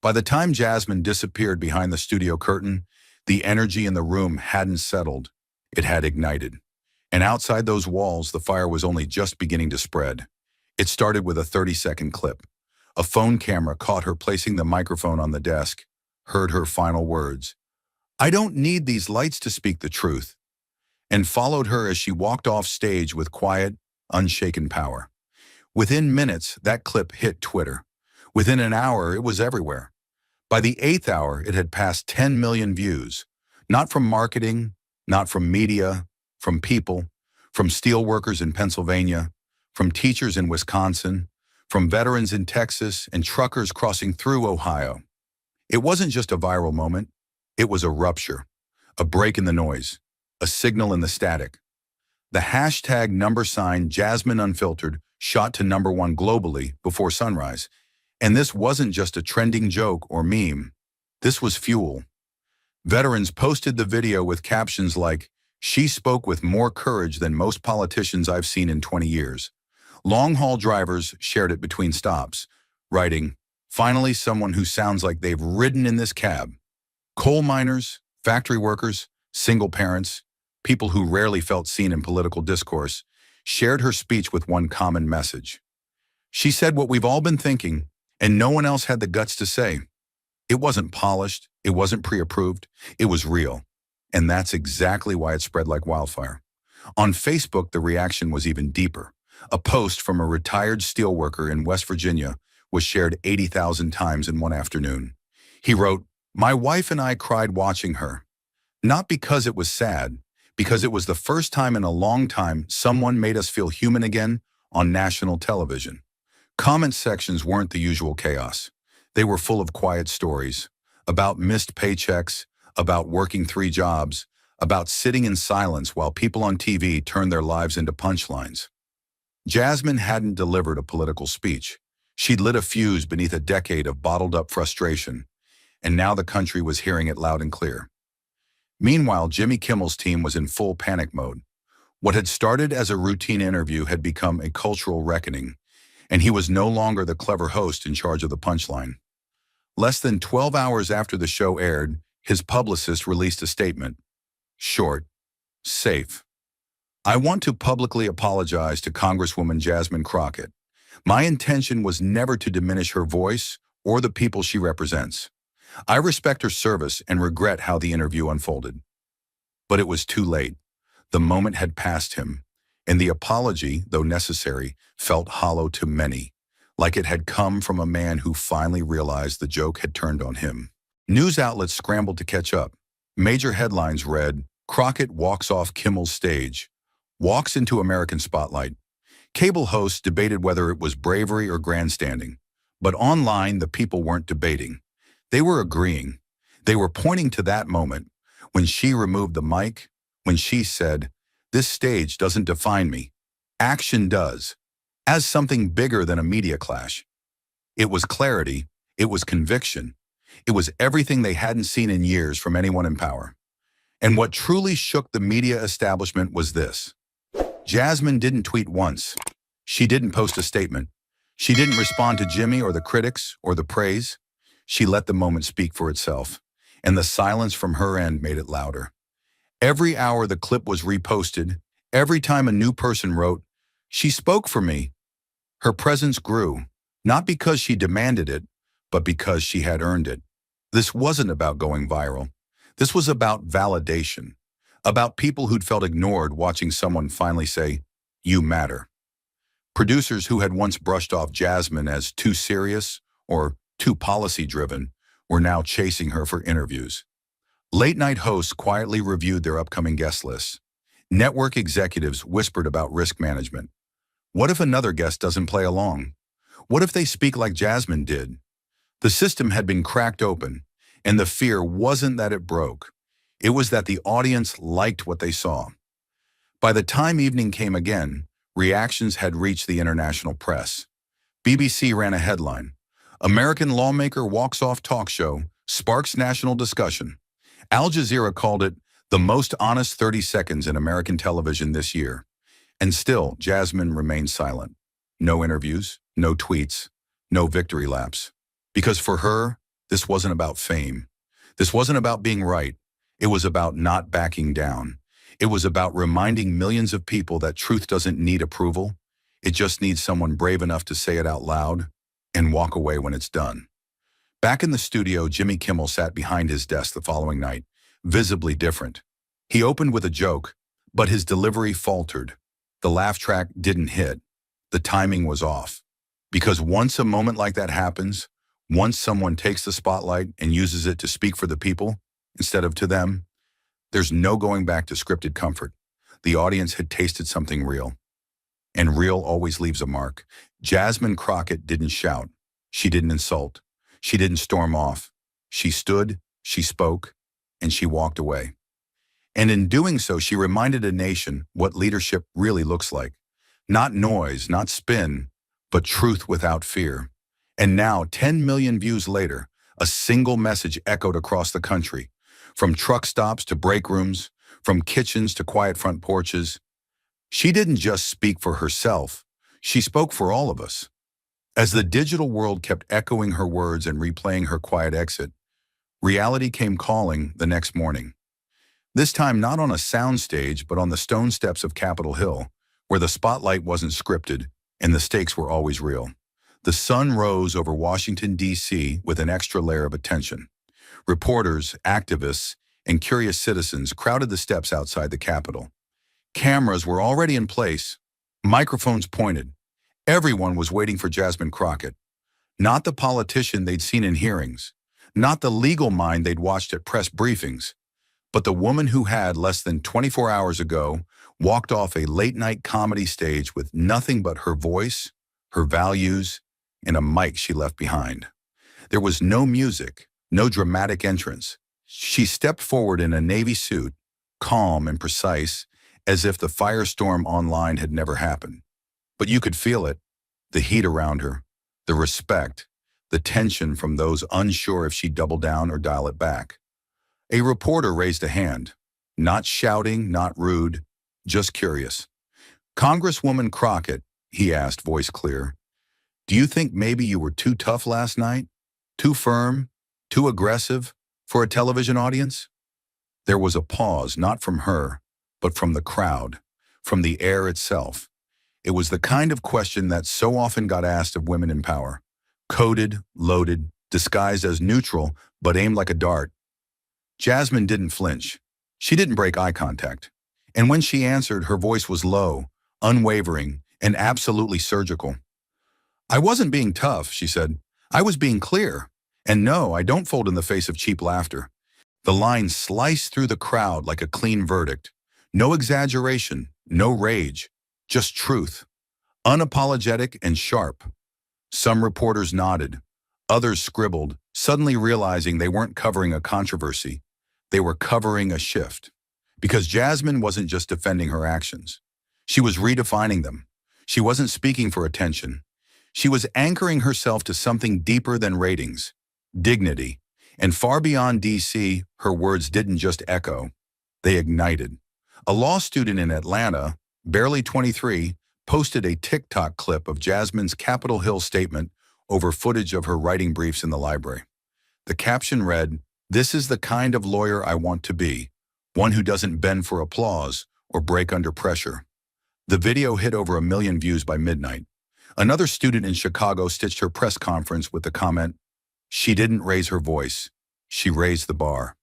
Speaker 1: By the time Jasmine disappeared behind the studio curtain, the energy in the room hadn't settled. It had ignited. And outside those walls, the fire was only just beginning to spread. It started with a 30-second clip. A phone camera caught her placing the microphone on the desk, heard her final words, "I don't need these lights to speak the truth," and followed her as she walked off stage with quiet, unshaken power. Within minutes, that clip hit Twitter. Within an hour, it was everywhere. By the 8th hour, it had passed 10 million views. Not from marketing, not from media, from people, from steelworkers in Pennsylvania, from teachers in Wisconsin, from veterans in Texas, and truckers crossing through Ohio. It wasn't just a viral moment. It was a rupture, a break in the noise, a signal in the static. The hashtag #sign Jasmine Unfiltered shot to #1 globally before sunrise. And this wasn't just a trending joke or meme. This was fuel. Veterans posted the video with captions like, "She spoke with more courage than most politicians I've seen in 20 years. Long-haul drivers shared it between stops, writing, "Finally someone who sounds like they've ridden in this cab." Coal miners, factory workers, single parents, people who rarely felt seen in political discourse, shared her speech with one common message. She said what we've all been thinking, and no one else had the guts to say. It wasn't polished, it wasn't pre-approved, it was real. And that's exactly why it spread like wildfire. On Facebook, the reaction was even deeper. A post from a retired steelworker in West Virginia was shared 80,000 times in one afternoon. He wrote, "My wife and I cried watching her. Not because it was sad, because it was the first time in a long time someone made us feel human again on national television." Comment sections weren't the usual chaos. They were full of quiet stories, about missed paychecks, about working 3 jobs, about sitting in silence while people on TV turned their lives into punchlines. Jasmine hadn't delivered a political speech. She'd lit a fuse beneath a decade of bottled-up frustration, and now the country was hearing it loud and clear. Meanwhile, Jimmy Kimmel's team was in full panic mode. What had started as a routine interview had become a cultural reckoning, and he was no longer the clever host in charge of the punchline. Less than 12 hours after the show aired, his publicist released a statement. Short, safe. I want to publicly apologize to Congresswoman Jasmine Crockett. My intention was never to diminish her voice or the people she represents. I respect her service and regret how the interview unfolded. But it was too late. The moment had passed him, and the apology, though necessary, felt hollow to many, like it had come from a man who finally realized the joke had turned on him. News outlets scrambled to catch up. Major headlines read, Crockett walks off Kimmel's stage, walks into American spotlight. Cable hosts debated whether it was bravery or grandstanding. But online, the people weren't debating. They were agreeing. They were pointing to that moment, when she removed the mic, when she said, "This stage doesn't define me. Action does," as something bigger than a media clash. It was clarity. It was conviction. It was everything they hadn't seen in years from anyone in power. And what truly shook the media establishment was this. Jasmine didn't tweet once. She didn't post a statement. She didn't respond to Jimmy or the critics or the praise. She let the moment speak for itself, and the silence from her end made it louder. Every hour the clip was reposted, every time a new person wrote, "She spoke for me," her presence grew, not because she demanded it, but because she had earned it. This wasn't about going viral. This was about validation, about people who'd felt ignored watching someone finally say, "You matter." Producers who had once brushed off Jasmine as too serious or too policy-driven were now chasing her for interviews. Late-night hosts quietly reviewed their upcoming guest lists. Network executives whispered about risk management. What if another guest doesn't play along? What if they speak like Jasmine did? The system had been cracked open, and the fear wasn't that it broke. It was that the audience liked what they saw. By the time evening came again, reactions had reached the international press. BBC ran a headline, "American lawmaker walks off talk show, sparks national discussion." Al Jazeera called it the most honest 30 seconds in American television this year. And still, Jasmine remained silent. No interviews, no tweets, no victory laps. Because for her, this wasn't about fame. This wasn't about being right. It was about not backing down. It was about reminding millions of people that truth doesn't need approval. It just needs someone brave enough to say it out loud and walk away when it's done. Back in the studio, Jimmy Kimmel sat behind his desk the following night, visibly different. He opened with a joke, but his delivery faltered. The laugh track didn't hit. The timing was off. Because once a moment like that happens, once someone takes the spotlight and uses it to speak for the people instead of to them, there's no going back to scripted comfort. The audience had tasted something real. And real always leaves a mark. Jasmine Crockett didn't shout. She didn't insult. She didn't storm off. She stood, she spoke, and she walked away. And in doing so, she reminded a nation what leadership really looks like. Not noise, not spin, but truth without fear. And now, 10 million views later, a single message echoed across the country. From truck stops to break rooms, from kitchens to quiet front porches. She didn't just speak for herself. She spoke for all of us. As the digital world kept echoing her words and replaying her quiet exit, reality came calling the next morning. This time not on a soundstage, but on the stone steps of Capitol Hill, where the spotlight wasn't scripted and the stakes were always real. The sun rose over Washington, D.C. with an extra layer of attention. Reporters, activists, and curious citizens crowded the steps outside the Capitol. Cameras were already in place, microphones pointed. Everyone was waiting for Jasmine Crockett. Not the politician they'd seen in hearings, not the legal mind they'd watched at press briefings, but the woman who had, less than 24 hours ago, walked off a late-night comedy stage with nothing but her voice, her values, and a mic she left behind. There was no music, no dramatic entrance. She stepped forward in a navy suit, calm and precise, as if the firestorm online had never happened. But you could feel it, the heat around her, the respect, the tension from those unsure if she'd double down or dial it back. A reporter raised a hand, not shouting, not rude, just curious. "Congresswoman Crockett," he asked, voice clear, "do you think maybe you were too tough last night?" Too firm? Too aggressive for a television audience? There was a pause, not from her, but from the crowd, from the air itself. It was the kind of question that so often got asked of women in power. Coded, loaded, disguised as neutral, but aimed like a dart. Jasmine didn't flinch. She didn't break eye contact. And when she answered, her voice was low, unwavering, and absolutely surgical. I wasn't being tough, she said. I was being clear. And no, I don't fold in the face of cheap laughter. The line sliced through the crowd like a clean verdict. No exaggeration, no rage, just truth. Unapologetic and sharp. Some reporters nodded. Others scribbled, suddenly realizing they weren't covering a controversy. They were covering a shift. Because Jasmine wasn't just defending her actions. She was redefining them. She wasn't speaking for attention. She was anchoring herself to something deeper than ratings. Dignity. And far beyond DC, her words didn't just echo. They ignited. A law student in Atlanta, barely 23, posted a TikTok clip of Jasmine's Capitol Hill statement over footage of her writing briefs in the library. The caption read, "This is the kind of lawyer I want to be, one who doesn't bend for applause or break under pressure." The video hit over 1 million views by midnight. Another student in Chicago stitched her press conference with the comment, "She didn't raise her voice, she raised the bar."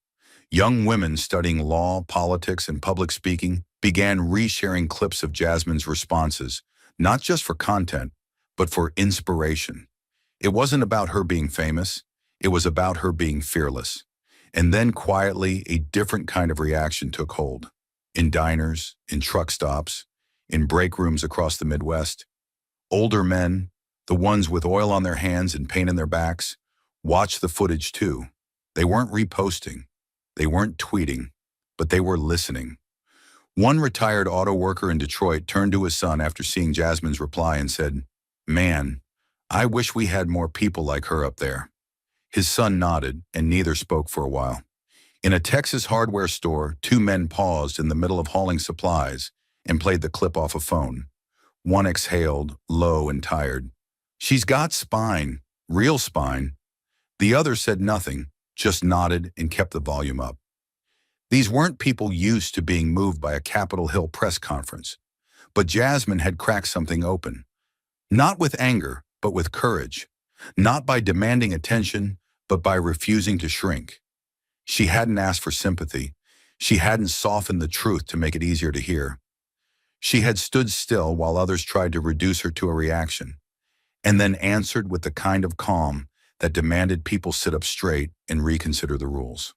Speaker 1: Young women studying law, politics, and public speaking began resharing clips of Jasmine's responses, not just for content, but for inspiration. It wasn't about her being famous, it was about her being fearless. And then quietly, a different kind of reaction took hold. In diners, in truck stops, in break rooms across the Midwest, older men, the ones with oil on their hands and pain in their backs, watched the footage too. They weren't reposting, they weren't tweeting, but they were listening. One retired auto worker in Detroit turned to his son after seeing Jasmine's reply and said, "Man, I wish we had more people like her up there." His son nodded, and neither spoke for a while. In a Texas hardware store, 2 men paused in the middle of hauling supplies and played the clip off a phone. One exhaled, low and tired. "She's got spine, real spine." The other said nothing, just nodded and kept the volume up. These weren't people used to being moved by a Capitol Hill press conference. But Jasmine had cracked something open. Not with anger, but with courage. Not by demanding attention, but by refusing to shrink. She hadn't asked for sympathy. She hadn't softened the truth to make it easier to hear. She had stood still while others tried to reduce her to a reaction, and then answered with the kind of calm that demanded people sit up straight and reconsider the rules.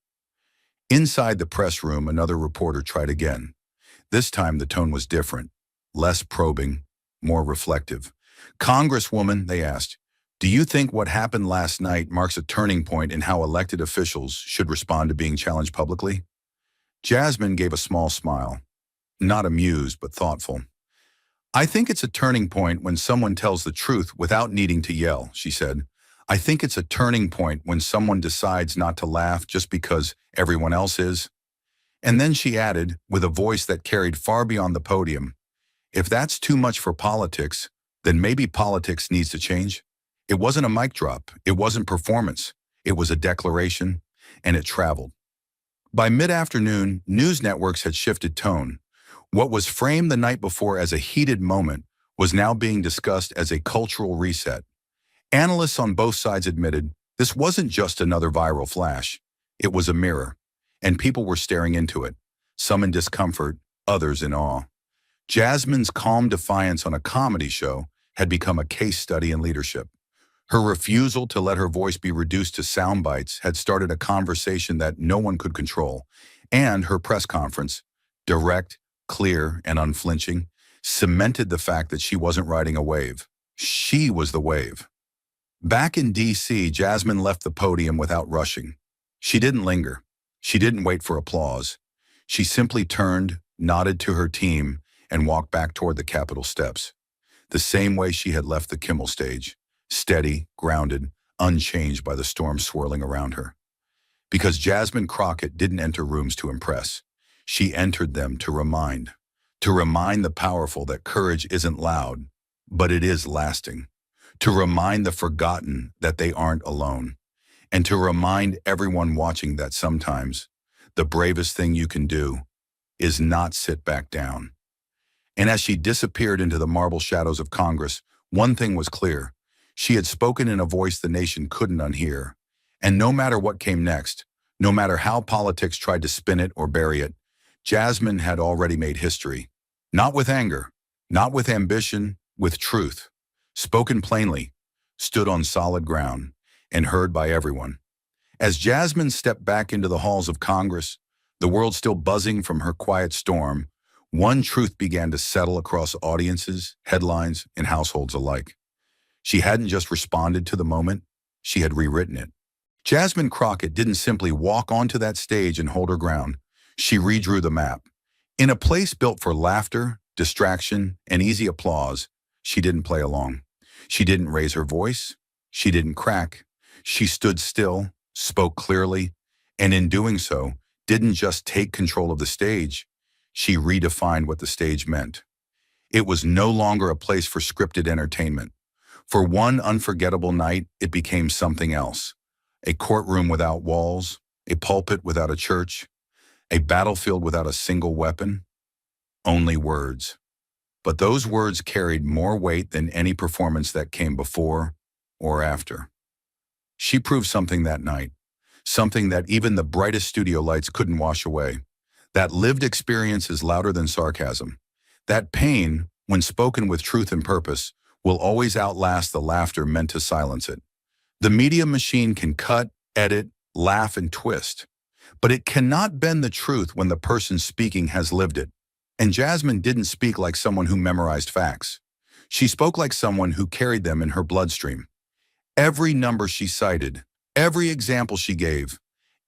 Speaker 1: Inside the press room, another reporter tried again. This time the tone was different, less probing, more reflective. "Congresswoman," they asked, "do you think what happened last night marks a turning point in how elected officials should respond to being challenged publicly?" Jasmine gave a small smile, not amused but thoughtful. "I think it's a turning point when someone tells the truth without needing to yell," she said. "I think it's a turning point when someone decides not to laugh just because everyone else is." And then she added, with a voice that carried far beyond the podium, "If that's too much for politics, then maybe politics needs to change." It wasn't a mic drop. It wasn't performance. It was a declaration, and it traveled. By mid-afternoon, news networks had shifted tone. What was framed the night before as a heated moment was now being discussed as a cultural reset. Analysts on both sides admitted this wasn't just another viral flash. It was a mirror, and people were staring into it, some in discomfort, others in awe. Jasmine's calm defiance on a comedy show had become a case study in leadership. Her refusal to let her voice be reduced to sound bites had started a conversation that no one could control, and her press conference, direct, clear, and unflinching, cemented the fact that she wasn't riding a wave. She was the wave. Back in DC, Jasmine left the podium without rushing. She didn't linger. She didn't wait for applause. She simply turned, nodded to her team, and walked back toward the Capitol steps. The same way she had left the Kimmel stage, steady, grounded, unchanged by the storm swirling around her. Because Jasmine Crockett didn't enter rooms to impress. She entered them to remind the powerful that courage isn't loud, but it is lasting. To remind the forgotten that they aren't alone. and to remind everyone watching that sometimes the bravest thing you can do is not sit back down. And as she disappeared into the marble shadows of Congress, one thing was clear. She had spoken in a voice the nation couldn't unhear. And no matter what came next, no matter how politics tried to spin it or bury it, Jasmine had already made history. Not with anger, not with ambition, with truth. Spoken plainly, stood on solid ground, and heard by everyone. As Jasmine stepped back into the halls of Congress, the world still buzzing from her quiet storm, one truth began to settle across audiences, headlines, and households alike. She hadn't just responded to the moment, she had rewritten it. Jasmine Crockett didn't simply walk onto that stage and hold her ground. She redrew the map. In a place built for laughter, distraction, and easy applause, she didn't play along. She didn't raise her voice. She didn't crack. She stood still, spoke clearly, and in doing so, didn't just take control of the stage. She redefined what the stage meant. It was no longer a place for scripted entertainment. For one unforgettable night, it became something else. A courtroom without walls, a pulpit without a church, a battlefield without a single weapon. Only words. But those words carried more weight than any performance that came before or after. She proved something that night, something that even the brightest studio lights couldn't wash away. That lived experience is louder than sarcasm. That pain, when spoken with truth and purpose, will always outlast the laughter meant to silence it. The media machine can cut, edit, laugh, and twist, but it cannot bend the truth when the person speaking has lived it. And Jasmine didn't speak like someone who memorized facts. She spoke like someone who carried them in her bloodstream. Every number she cited, every example she gave,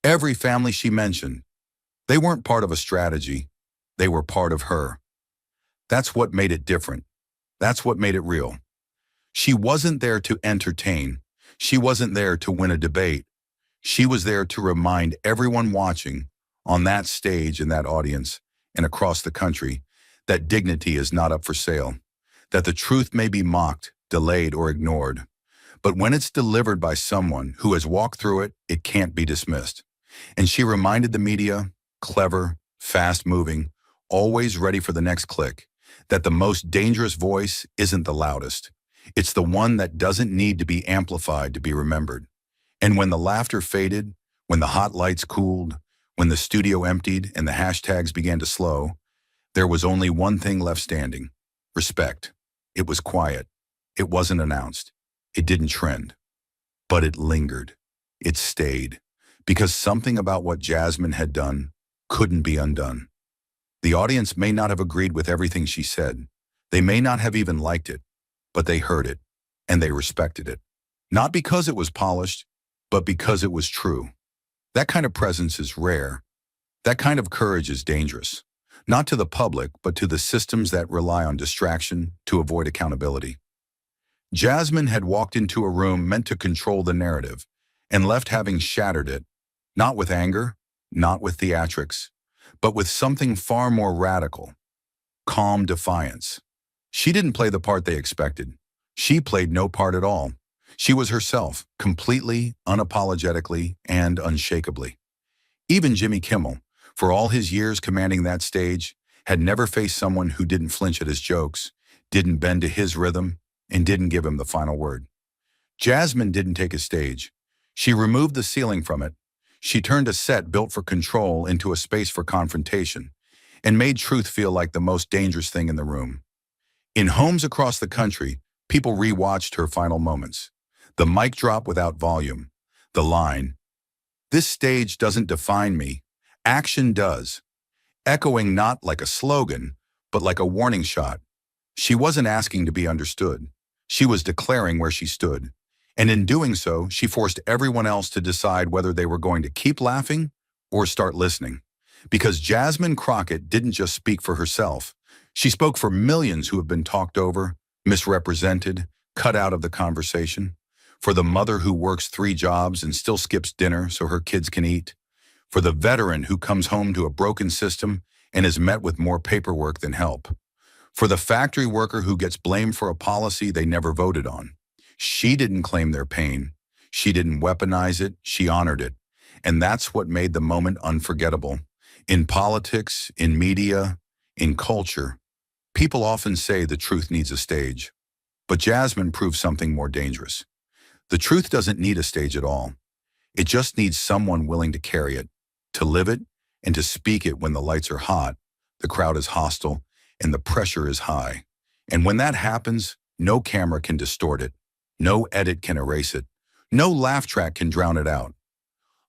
Speaker 1: every family she mentioned, they weren't part of a strategy. They were part of her. That's what made it different. That's what made it real. She wasn't there to entertain. She wasn't there to win a debate. She was there to remind everyone watching on that stage, in that audience, and across the country, that dignity is not up for sale, that the truth may be mocked, delayed, or ignored. But when it's delivered by someone who has walked through it, it can't be dismissed. And she reminded the media, clever, fast-moving, always ready for the next click, that the most dangerous voice isn't the loudest. It's the one that doesn't need to be amplified to be remembered. And when the laughter faded, when the hot lights cooled, when the studio emptied and the hashtags began to slow, there was only one thing left standing: respect. It was quiet. It wasn't announced. It didn't trend. But it lingered. It stayed. Because something about what Jasmine had done couldn't be undone. The audience may not have agreed with everything she said. They may not have even liked it. But they heard it, and they respected it. Not because it was polished, but because it was true. That kind of presence is rare. That kind of courage is dangerous. Not to the public, but to the systems that rely on distraction to avoid accountability. Jasmine had walked into a room meant to control the narrative, and left having shattered it, not with anger, not with theatrics, but with something far more radical: calm defiance. She didn't play the part they expected. She played no part at all. She was herself, completely, unapologetically, and unshakably. Even Jimmy Kimmel, for all his years commanding that stage, had never faced someone who didn't flinch at his jokes, didn't bend to his rhythm, and didn't give him the final word. Jasmine didn't take a stage. She removed the ceiling from it. She turned a set built for control into a space for confrontation, and made truth feel like the most dangerous thing in the room. In homes across the country, people rewatched her final moments. The mic drop without volume. The line, "This stage doesn't define me. Action does." Echoing not like a slogan, but like a warning shot. She wasn't asking to be understood. She was declaring where she stood. And in doing so, she forced everyone else to decide whether they were going to keep laughing or start listening. Because Jasmine Crockett didn't just speak for herself. She spoke for millions who have been talked over, misrepresented, cut out of the conversation. For the mother who works 3 jobs and still skips dinner so her kids can eat. For the veteran who comes home to a broken system and is met with more paperwork than help. For the factory worker who gets blamed for a policy they never voted on. She didn't claim their pain. She didn't weaponize it, she honored it. And that's what made the moment unforgettable. In politics, in media, in culture, people often say the truth needs a stage. But Jasmine proved something more dangerous. The truth doesn't need a stage at all. It just needs someone willing to carry it, to live it, and to speak it when the lights are hot, the crowd is hostile, and the pressure is high. And when that happens, no camera can distort it. No edit can erase it. No laugh track can drown it out.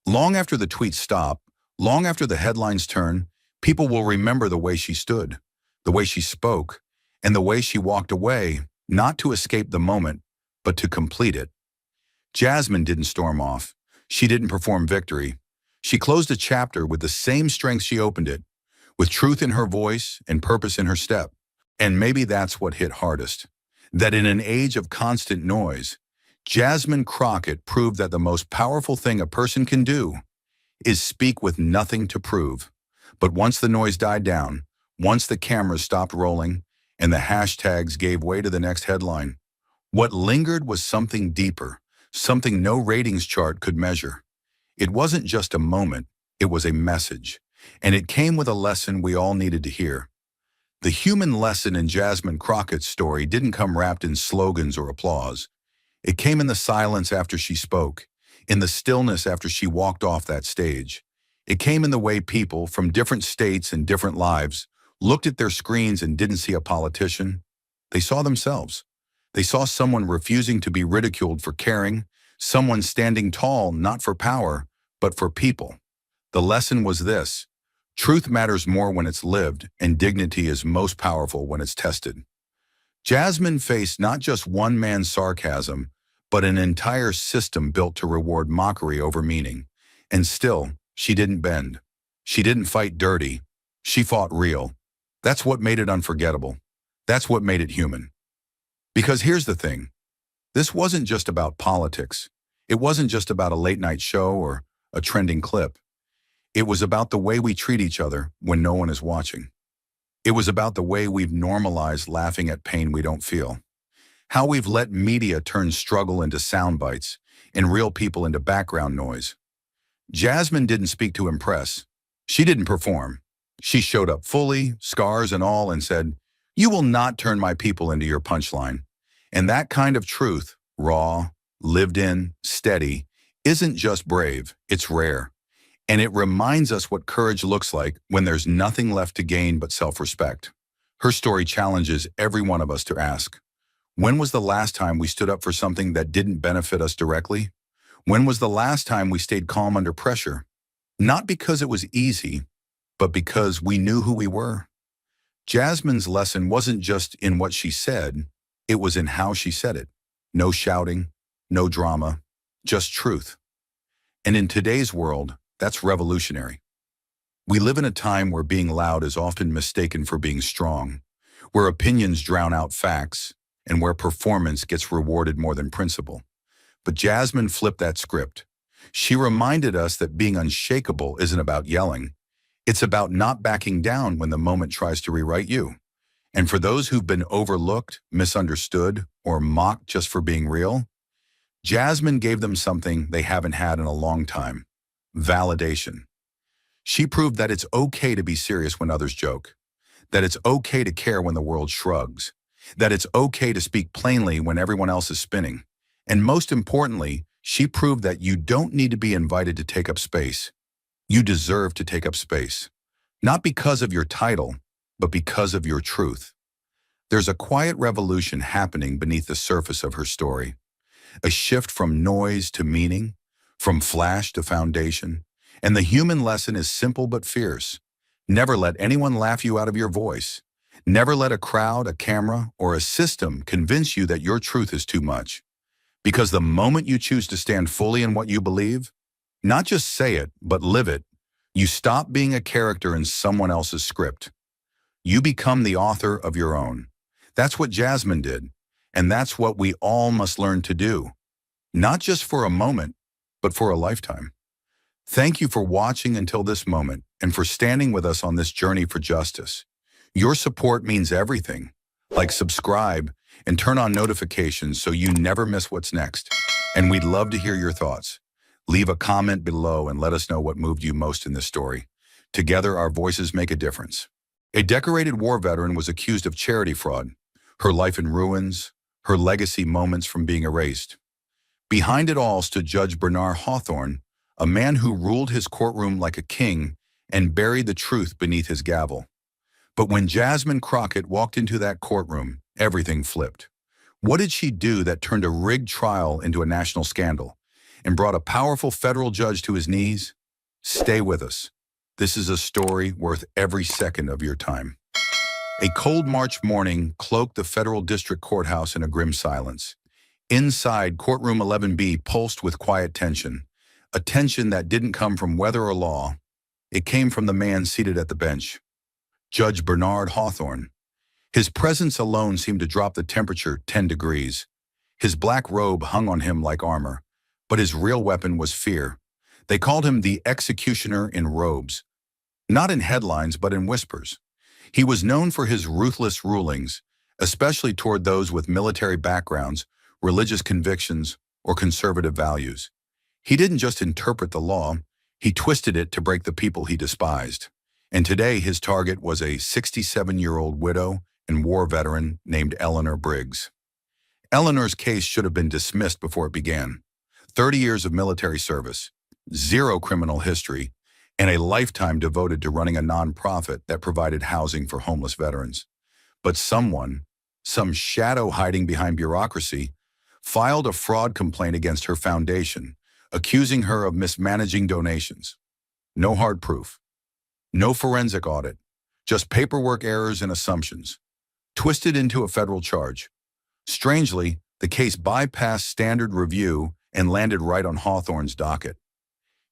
Speaker 1: Long after the tweets stop, long after the headlines turn, people will remember the way she stood, the way she spoke, and the way she walked away, not to escape the moment, but to complete it. Jasmine didn't storm off. She didn't perform victory. She closed a chapter with the same strength she opened it, with truth in her voice and purpose in her step. And maybe that's what hit hardest. That in an age of constant noise, Jasmine Crockett proved that the most powerful thing a person can do is speak with nothing to prove. But once the noise died down, once the cameras stopped rolling, and the hashtags gave way to the next headline, what lingered was something deeper, something no ratings chart could measure. It wasn't just a moment, it was a message. And it came with a lesson we all needed to hear. The human lesson in Jasmine Crockett's story didn't come wrapped in slogans or applause. It came in the silence after she spoke, in the stillness after she walked off that stage. It came in the way people from different states and different lives looked at their screens and didn't see a politician. They saw themselves. They saw someone refusing to be ridiculed for caring, someone standing tall not for power, but for people. The lesson was this: truth matters more when it's lived, and dignity is most powerful when it's tested. Jasmine faced not just one man's sarcasm, but an entire system built to reward mockery over meaning. And still, she didn't bend. She didn't fight dirty. She fought real. That's what made it unforgettable. That's what made it human. Because here's the thing. This wasn't just about politics. It wasn't just about a late-night show or a trending clip. It was about the way we treat each other when no one is watching. It was about the way we've normalized laughing at pain we don't feel. How we've let media turn struggle into sound bites and real people into background noise. Jasmine didn't speak to impress. She didn't perform. She showed up fully, scars and all, and said, "You will not turn my people into your punchline." And that kind of truth, raw, lived in, steady, isn't just brave, it's rare. And it reminds us what courage looks like when there's nothing left to gain but self-respect. Her story challenges every one of us to ask, when was the last time we stood up for something that didn't benefit us directly? When was the last time we stayed calm under pressure? Not because it was easy, but because we knew who we were. Jasmine's lesson wasn't just in what she said, it was in how she said it. No shouting, no drama, just truth. And in today's world, that's revolutionary. We live in a time where being loud is often mistaken for being strong, where opinions drown out facts, and where performance gets rewarded more than principle. But Jasmine flipped that script. She reminded us that being unshakable isn't about yelling. It's about not backing down when the moment tries to rewrite you. And for those who've been overlooked, misunderstood, or mocked just for being real, Jasmine gave them something they haven't had in a long time: validation. She proved that it's okay to be serious when others joke, that it's okay to care when the world shrugs, that it's okay to speak plainly when everyone else is spinning. And most importantly, she proved that you don't need to be invited to take up space. You deserve to take up space, not because of your title, but because of your truth. There's a quiet revolution happening beneath the surface of her story, a shift from noise to meaning, from flash to foundation. And the human lesson is simple but fierce. Never let anyone laugh you out of your voice. Never let a crowd, a camera, or a system convince you that your truth is too much. Because the moment you choose to stand fully in what you believe, not just say it, but live it, you stop being a character in someone else's script. You become the author of your own. That's what Jasmine did, and that's what we all must learn to do. Not just for a moment, but for a lifetime. Thank you for watching until this moment and for standing with us on this journey for justice. Your support means everything. Like, subscribe and turn on notifications so you never miss what's next. And we'd love to hear your thoughts. Leave a comment below and let us know what moved you most in this story. Together, our voices make a difference. A decorated war veteran was accused of charity fraud, her life in ruins, her legacy moments from being erased. Behind it all stood Judge Bernard Hawthorne, a man who ruled his courtroom like a king and buried the truth beneath his gavel. But when Jasmine Crockett walked into that courtroom, everything flipped. What did she do that turned a rigged trial into a national scandal and brought a powerful federal judge to his knees? Stay with us. This is a story worth every second of your time. A cold March morning cloaked the federal district courthouse in a grim silence. Inside, courtroom 11B pulsed with quiet tension, a tension that didn't come from weather or law. It came from the man seated at the bench, Judge Bernard Hawthorne. His presence alone seemed to drop the temperature 10 degrees. His black robe hung on him like armor, but his real weapon was fear. They called him the executioner in robes, not in headlines but in whispers. He was known for his ruthless rulings, especially toward those with military backgrounds, religious convictions, or conservative values. He didn't just interpret the law, he twisted it to break the people he despised. And today his target was a 67-year-old widow and war veteran named Eleanor Briggs. Eleanor's case should have been dismissed before it began. 30 years of military service, zero criminal history, and a lifetime devoted to running a nonprofit that provided housing for homeless veterans. But someone, some shadow hiding behind bureaucracy, filed a fraud complaint against her foundation, accusing her of mismanaging donations. No hard proof. No forensic audit. Just paperwork errors and assumptions, twisted into a federal charge. Strangely, the case bypassed standard review and landed right on Hawthorne's docket.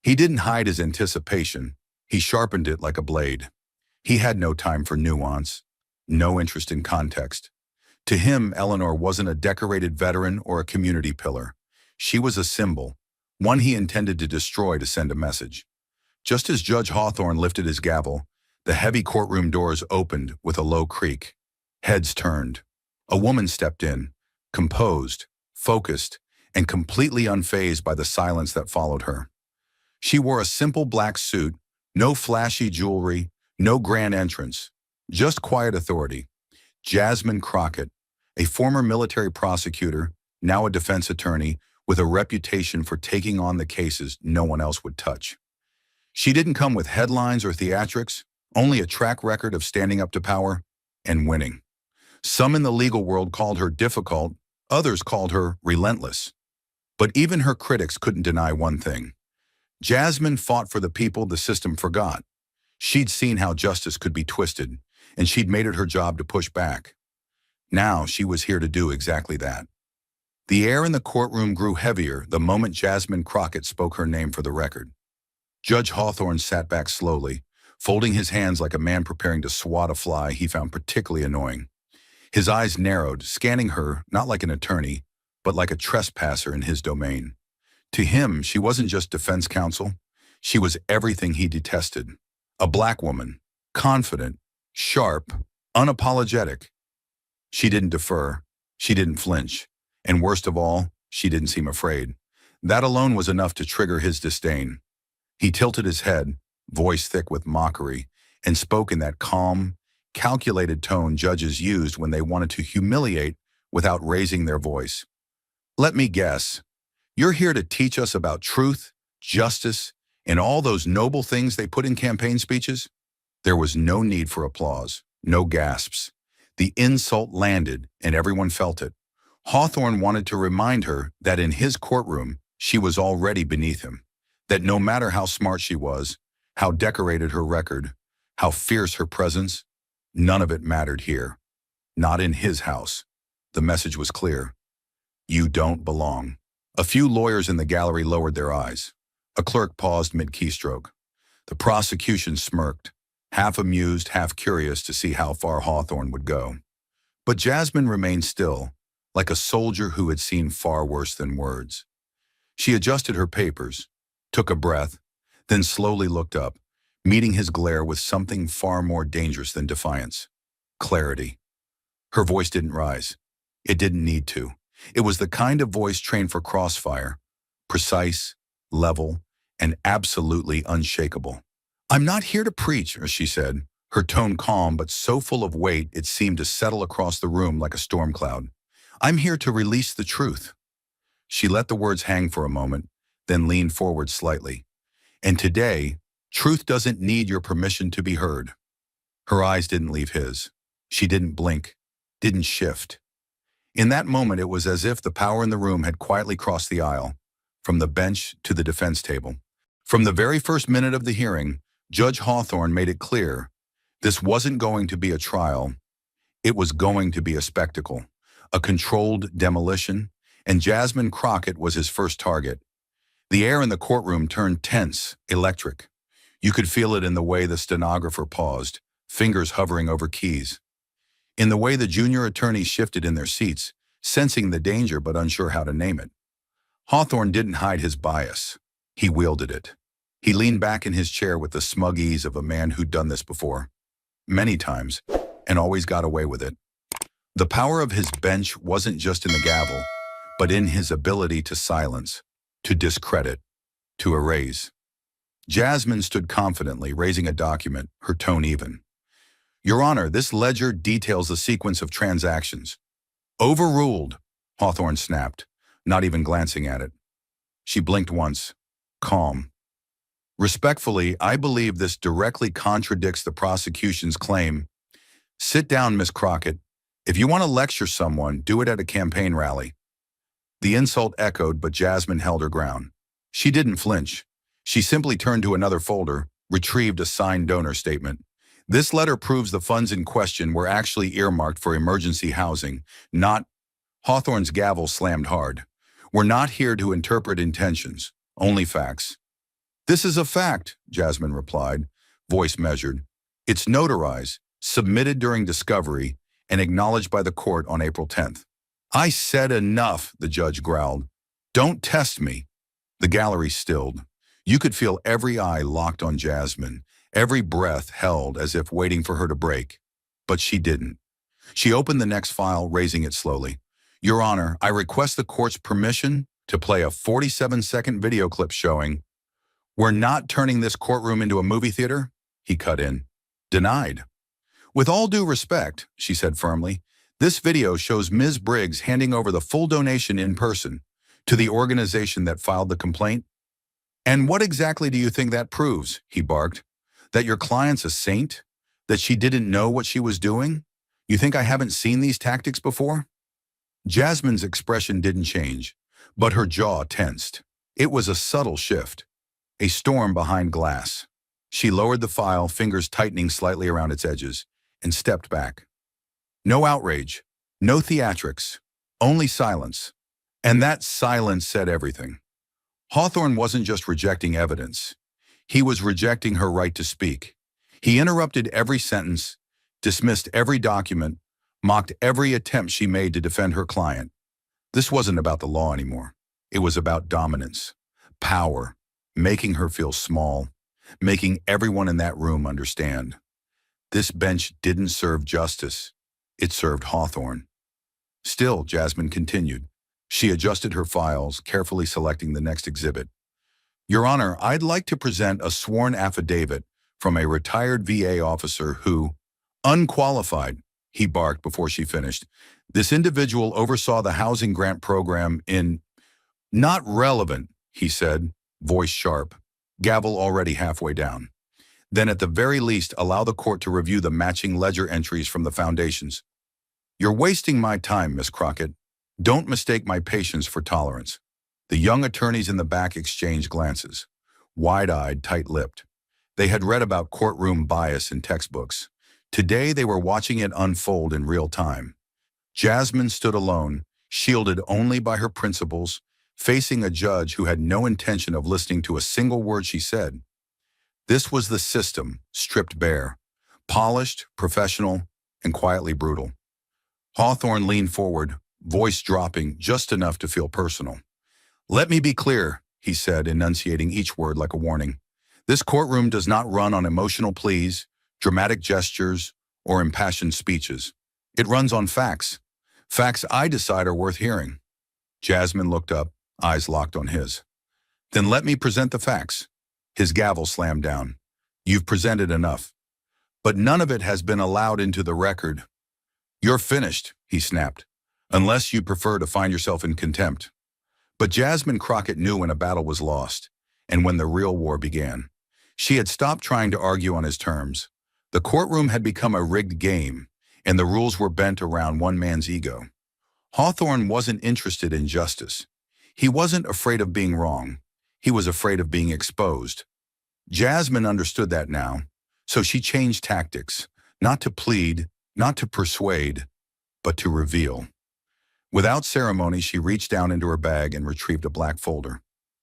Speaker 1: He didn't hide his anticipation. He sharpened it like a blade. He had no time for nuance, no interest in context. To him, Eleanor wasn't a decorated veteran or a community pillar. She was a symbol, one he intended to destroy to send a message. Just as Judge Hawthorne lifted his gavel, the heavy courtroom doors opened with a low creak. Heads turned. A woman stepped in, composed, focused, and completely unfazed by the silence that followed her. She wore a simple black suit, no flashy jewelry, no grand entrance, just quiet authority. Jasmine Crockett, a former military prosecutor, now a defense attorney, with a reputation for taking on the cases no one else would touch. She didn't come with headlines or theatrics, only a track record of standing up to power and winning. Some in the legal world called her difficult, others called her relentless. But even her critics couldn't deny one thing. Jasmine fought for the people the system forgot. She'd seen how justice could be twisted, and she'd made it her job to push back. Now she was here to do exactly that. The air in the courtroom grew heavier the moment Jasmine Crockett spoke her name for the record. Judge Hawthorne sat back slowly, folding his hands like a man preparing to swat a fly he found particularly annoying. His eyes narrowed, scanning her not like an attorney, but like a trespasser in his domain. To him, she wasn't just defense counsel. She was everything he detested. A black woman, confident, sharp, unapologetic. She didn't defer. She didn't flinch. And worst of all, she didn't seem afraid. That alone was enough to trigger his disdain. He tilted his head, voice thick with mockery, and spoke in that calm, calculated tone judges used when they wanted to humiliate without raising their voice. Let me guess. You're here to teach us about truth, justice, and all those noble things they put in campaign speeches? There was no need for applause, no gasps. The insult landed, and everyone felt it. Hawthorne wanted to remind her that in his courtroom, she was already beneath him, that no matter how smart she was, how decorated her record, how fierce her presence, none of it mattered here. Not in his house. The message was clear. You don't belong. A few lawyers in the gallery lowered their eyes. A clerk paused mid-keystroke. The prosecution smirked, half amused, half curious to see how far Hawthorne would go. But Jasmine remained still, like a soldier who had seen far worse than words. She adjusted her papers, took a breath, then slowly looked up, meeting his glare with something far more dangerous than defiance. Clarity. Her voice didn't rise. It didn't need to. It was the kind of voice trained for crossfire, precise, level, and absolutely unshakable. "I'm not here to preach," she said, her tone calm but so full of weight it seemed to settle across the room like a storm cloud. "I'm here to release the truth." She let the words hang for a moment, then leaned forward slightly. "And today, truth doesn't need your permission to be heard." Her eyes didn't leave his. She didn't blink, didn't shift. In that moment, it was as if the power in the room had quietly crossed the aisle, from the bench to the defense table. From the very first minute of the hearing, Judge Hawthorne made it clear this wasn't going to be a trial. It was going to be a spectacle, a controlled demolition, and Jasmine Crockett was his first target. The air in the courtroom turned tense, electric. You could feel it in the way the stenographer paused, fingers hovering over keys. In the way the junior attorneys shifted in their seats, sensing the danger but unsure how to name it. Hawthorne didn't hide his bias. He wielded it. He leaned back in his chair with the smug ease of a man who'd done this before. Many times, and always got away with it. The power of his bench wasn't just in the gavel, but in his ability to silence, to discredit, to erase. Jasmine stood confidently, raising a document, her tone even. "Your Honor, this ledger details the sequence of transactions." "Overruled," Hawthorne snapped, not even glancing at it. She blinked once, calm. "Respectfully, I believe this directly contradicts the prosecution's claim." "Sit down, Miss Crockett. If you want to lecture someone, do it at a campaign rally." The insult echoed, but Jasmine held her ground. She didn't flinch. She simply turned to another folder, retrieved a signed donor statement. "This letter proves the funds in question were actually earmarked for emergency housing, not—" Hawthorne's gavel slammed hard. "We're not here to interpret intentions, only facts." "This is a fact," Jasmine replied, voice measured. "It's notarized, submitted during discovery, and acknowledged by the court on April 10th. "I said enough," the judge growled. "Don't test me." The gallery stilled. You could feel every eye locked on Jasmine, every breath held as if waiting for her to break. But she didn't. She opened the next file, raising it slowly. "Your Honor, I request the court's permission to play a 47-second video clip showing—" "We're not turning this courtroom into a movie theater," he cut in. "Denied." "With all due respect," she said firmly, "this video shows Ms. Briggs handing over the full donation in person to the organization that filed the complaint." "And what exactly do you think that proves?" he barked. "That your client's a saint? That she didn't know what she was doing? You think I haven't seen these tactics before?" Jasmine's expression didn't change, but her jaw tensed. It was a subtle shift, a storm behind glass. She lowered the file, fingers tightening slightly around its edges, and stepped back. No outrage, no theatrics, only silence. And that silence said everything. Hawthorne wasn't just rejecting evidence. He was rejecting her right to speak. He interrupted every sentence, dismissed every document, mocked every attempt she made to defend her client. This wasn't about the law anymore. It was about dominance, power, making her feel small, making everyone in that room understand. This bench didn't serve justice. It served Hawthorne. Still, Jasmine continued. She adjusted her files, carefully selecting the next exhibit. "Your Honor, I'd like to present a sworn affidavit from a retired VA officer who—" "Unqualified," he barked before she finished. "This individual oversaw the housing grant program in—" "Not relevant," he said, voice sharp, gavel already halfway down. "Then at the very least, allow the court to review the matching ledger entries from the foundations." "You're wasting my time, Miss Crockett. Don't mistake my patience for tolerance." The young attorneys in the back exchanged glances, wide-eyed, tight-lipped. They had read about courtroom bias in textbooks. Today they were watching it unfold in real time. Jasmine stood alone, shielded only by her principles, facing a judge who had no intention of listening to a single word she said. This was the system, stripped bare, polished, professional, and quietly brutal. Hawthorne leaned forward, voice dropping just enough to feel personal. "Let me be clear," he said, enunciating each word like a warning. "This courtroom does not run on emotional pleas, dramatic gestures, or impassioned speeches. It runs on facts. Facts I decide are worth hearing. Jasmine looked up, eyes locked on his. Then let me present the facts. His gavel slammed down. You've presented enough. But none of it has been allowed into the record. You're finished, he snapped, unless you prefer to find yourself in contempt. But Jasmine Crockett knew when a battle was lost, and when the real war began. She had stopped trying to argue on his terms. The courtroom had become a rigged game, and the rules were bent around one man's ego. Hawthorne wasn't interested in justice. He wasn't afraid of being wrong. He was afraid of being exposed. Jasmine understood that now, so she changed tactics, not to plead, not to persuade, but to reveal. Without ceremony, she reached down into her bag and retrieved a black folder.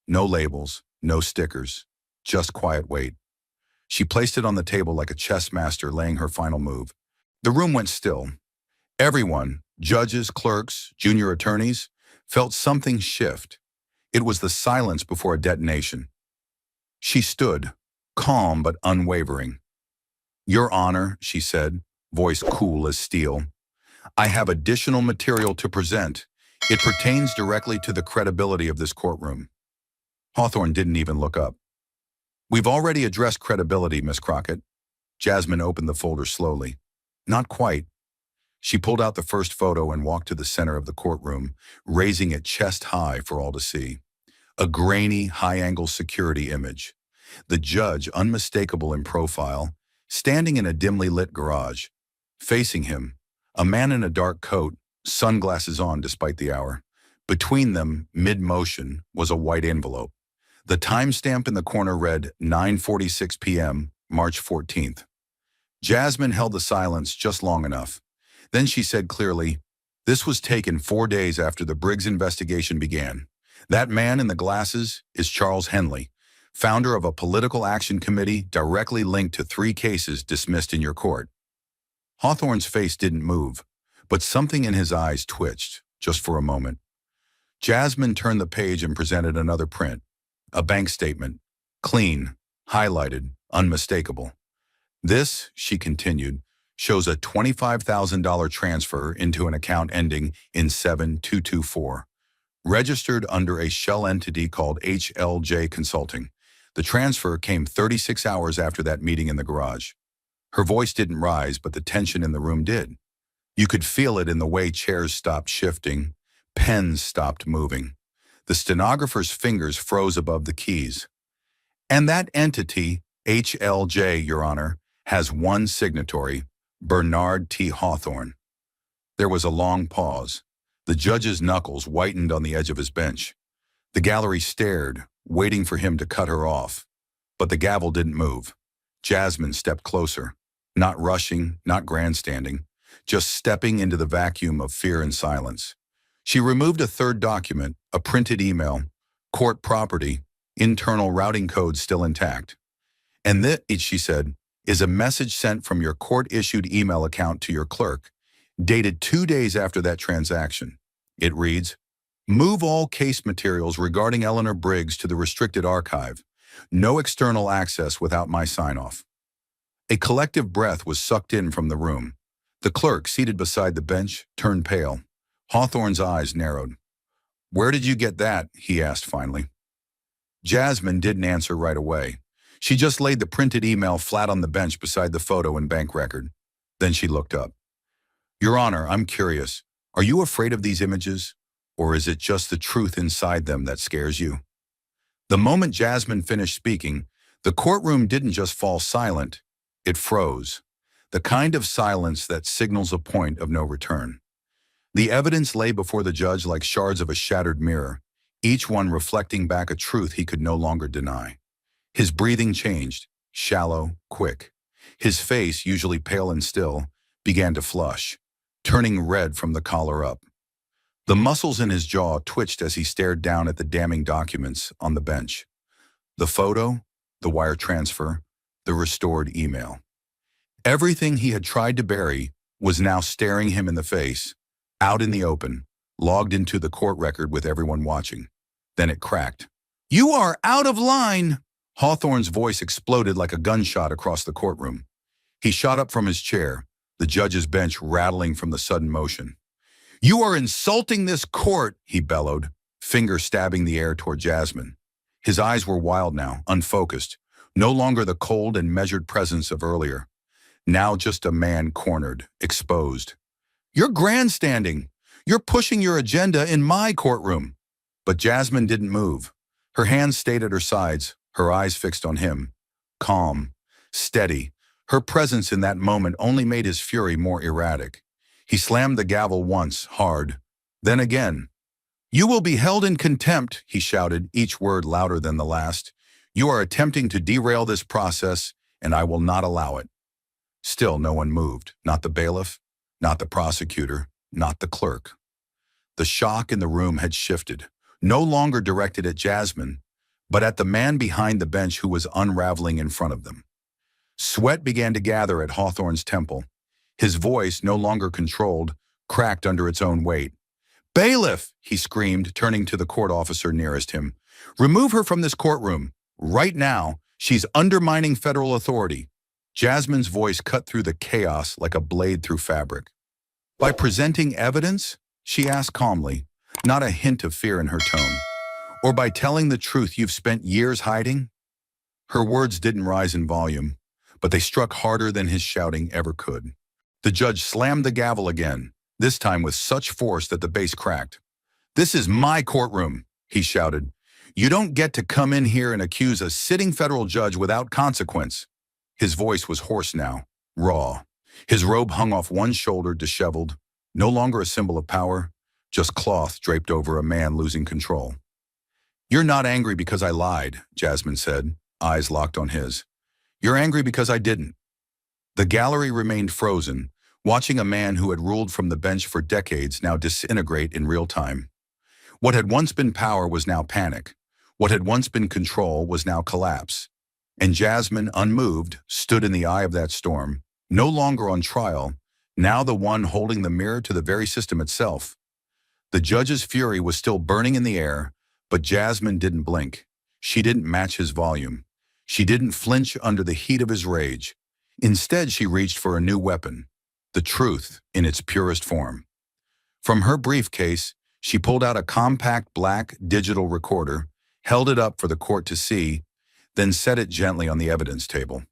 Speaker 1: No labels, no stickers, just quiet weight. She placed it on the table like a chess master laying her final move. The room went still. Everyone, judges, clerks, junior attorneys, felt something shift. It was the silence before a detonation. She stood, calm but unwavering. Your Honor, she said, voice cool as steel, I have additional material to present. It pertains directly to the credibility of this courtroom. Hawthorne didn't even look up. We've already addressed credibility, Miss Crockett. Jasmine opened the folder slowly. Not quite. She pulled out the first photo and walked to the center of the courtroom, raising it chest high for all to see. A grainy, high-angle security image. The judge, unmistakable in profile, standing in a dimly lit garage. Facing him, a man in a dark coat, sunglasses on despite the hour. Between them, mid-motion, was a white envelope. The timestamp in the corner read 9:46 p.m., March 14th. Jasmine held the silence just long enough. Then she said clearly, this was taken 4 days after the Briggs investigation began. That man in the glasses is Charles Henley, founder of a political action committee directly linked to 3 cases dismissed in your court. Hawthorne's face didn't move, but something in his eyes twitched, just for a moment. Jasmine turned the page and presented another print. A bank statement, clean, highlighted, unmistakable. This, she continued, shows a $25,000 transfer into an account ending in 7224, registered under a shell entity called HLJ Consulting. The transfer came 36 hours after that meeting in the garage. Her voice didn't rise, but the tension in the room did. You could feel it in the way chairs stopped shifting, pens stopped moving. The stenographer's fingers froze above the keys. And that entity, HLJ, Your Honor, has one signatory, Bernard T. Hawthorne. There was a long pause. The judge's knuckles whitened on the edge of his bench. The gallery stared, waiting for him to cut her off. But the gavel didn't move. Jasmine stepped closer, not rushing, not grandstanding, just stepping into the vacuum of fear and silence. She removed a third document, a printed email, court property, internal routing code still intact. And that, she said, is a message sent from your court-issued email account to your clerk, dated 2 days after that transaction. It reads, move all case materials regarding Eleanor Briggs to the restricted archive. No external access without my sign-off. A collective breath was sucked in from the room. The clerk, seated beside the bench, turned pale. Hawthorne's eyes narrowed. Where did you get that? He asked finally. Jasmine didn't answer right away. She just laid the printed email flat on the bench beside the photo and bank record. Then she looked up. Your Honor, I'm curious. Are you afraid of these images? Or is it just the truth inside them that scares you? The moment Jasmine finished speaking, the courtroom didn't just fall silent. It froze. The kind of silence that signals a point of no return. The evidence lay before the judge like shards of a shattered mirror, each one reflecting back a truth he could no longer deny. His breathing changed, shallow, quick. His face, usually pale and still, began to flush, turning red from the collar up. The muscles in his jaw twitched as he stared down at the damning documents on the bench. The photo, the wire transfer, the restored email. Everything he had tried to bury was now staring him in the face, out in the open, logged into the court record with everyone watching. Then it cracked. You are out of line! Hawthorne's voice exploded like a gunshot across the courtroom. He shot up from his chair, the judge's bench rattling from the sudden motion. "You are insulting this court," he bellowed, finger stabbing the air toward Jasmine. His eyes were wild now, unfocused, no longer the cold and measured presence of earlier. Now just a man cornered, exposed. "You're grandstanding. You're pushing your agenda in my courtroom." But Jasmine didn't move. Her hands stayed at her sides, her eyes fixed on him. Calm, steady. Her presence in that moment only made his fury more erratic. He slammed the gavel once, hard. Then again. "You will be held in contempt," he shouted, each word louder than the last. "You are attempting to derail this process, and I will not allow it." Still no one moved, not the bailiff, not the prosecutor, not the clerk. The shock in the room had shifted, no longer directed at Jasmine, but at the man behind the bench who was unraveling in front of them. Sweat began to gather at Hawthorne's temple. His voice, no longer controlled, cracked under its own weight. "Bailiff!" he screamed, turning to the court officer nearest him. "Remove her from this courtroom. Right now. She's undermining federal authority." Jasmine's voice cut through the chaos like a blade through fabric. "By presenting evidence?" she asked calmly, not a hint of fear in her tone. "Or by telling the truth you've spent years hiding?" Her words didn't rise in volume, but they struck harder than his shouting ever could. The judge slammed the gavel again, this time with such force that the base cracked. "This is my courtroom," he shouted. "You don't get to come in here and accuse a sitting federal judge without consequence." His voice was hoarse now, raw. His robe hung off one shoulder, disheveled, no longer a symbol of power, just cloth draped over a man losing control. "You're not angry because I lied," Jasmine said, eyes locked on his. "You're angry because I didn't." The gallery remained frozen, watching a man who had ruled from the bench for decades now disintegrate in real time. What had once been power was now panic. What had once been control was now collapse. And Jasmine, unmoved, stood in the eye of that storm, no longer on trial, now the one holding the mirror to the very system itself. The judge's fury was still burning in the air, but Jasmine didn't blink. She didn't match his volume. She didn't flinch under the heat of his rage. Instead, she reached for a new weapon, the truth in its purest form. From her briefcase, she pulled out a compact black digital recorder, held it up for the court to see, then set it gently on the evidence table.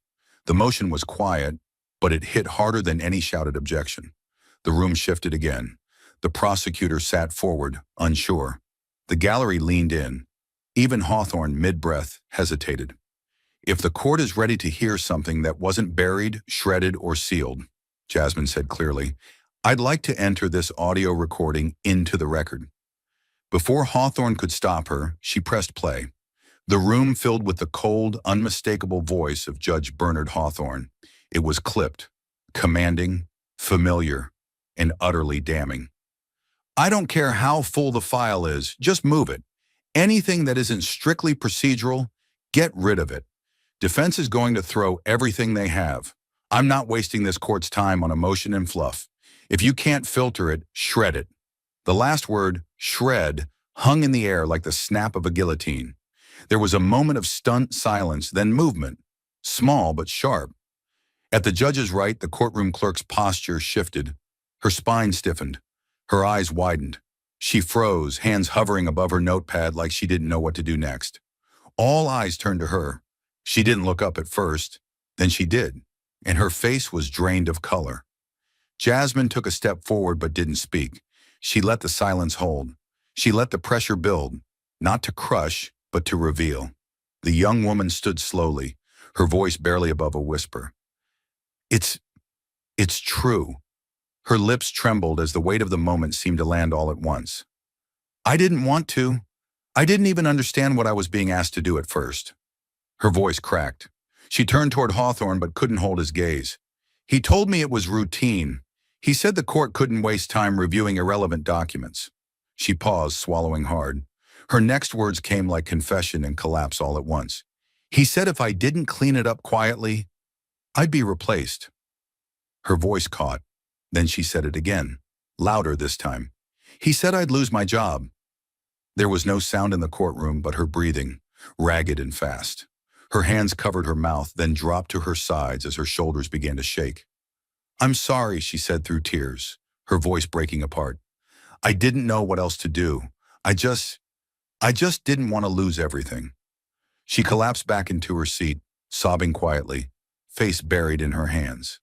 Speaker 1: The motion was quiet, but it hit harder than any shouted objection. The room shifted again. The prosecutor sat forward, unsure. The gallery leaned in. Even Hawthorne, mid-breath, hesitated. "If the court is ready to hear something that wasn't buried, shredded, or sealed," Jasmine said clearly, "I'd like to enter this audio recording into the record." Before Hawthorne could stop her, she pressed play. The room filled with the cold, unmistakable voice of Judge Bernard Hawthorne. It was clipped, commanding, familiar, and utterly damning. "I don't care how full the file is, just move it. Anything that isn't strictly procedural, get rid of it. Defense is going to throw everything they have. I'm not wasting this court's time on emotion and fluff. If you can't filter it, shred it." The last word, shred, hung in the air like the snap of a guillotine. There was a moment of stunned silence, then movement, small but sharp. At the judge's right, the courtroom clerk's posture shifted. Her spine stiffened. Her eyes widened. She froze, hands hovering above her notepad like she didn't know what to do next. All eyes turned to her. She didn't look up at first, then she did, and her face was drained of color. Jasmine took a step forward but didn't speak. She let the silence hold. She let the pressure build, not to crush, but to reveal. The young woman stood slowly, her voice barely above a whisper. It's true." Her lips trembled as the weight of the moment seemed to land all at once. "I didn't want to. I didn't even understand what I was being asked to do at first." Her voice cracked. She turned toward Hawthorne but couldn't hold his gaze. "He told me it was routine. He said the court couldn't waste time reviewing irrelevant documents." She paused, swallowing hard. Her next words came like confession and collapse all at once. "He said if I didn't clean it up quietly, I'd be replaced." Her voice caught. Then she said it again, louder this time. "He said I'd lose my job." There was no sound in the courtroom but her breathing, ragged and fast. Her hands covered her mouth, then dropped to her sides as her shoulders began to shake. "I'm sorry," she said through tears, her voice breaking apart. I didn't know what else to do. I just, I just didn't want to lose everything. She collapsed back into her seat, sobbing quietly, face buried in her hands.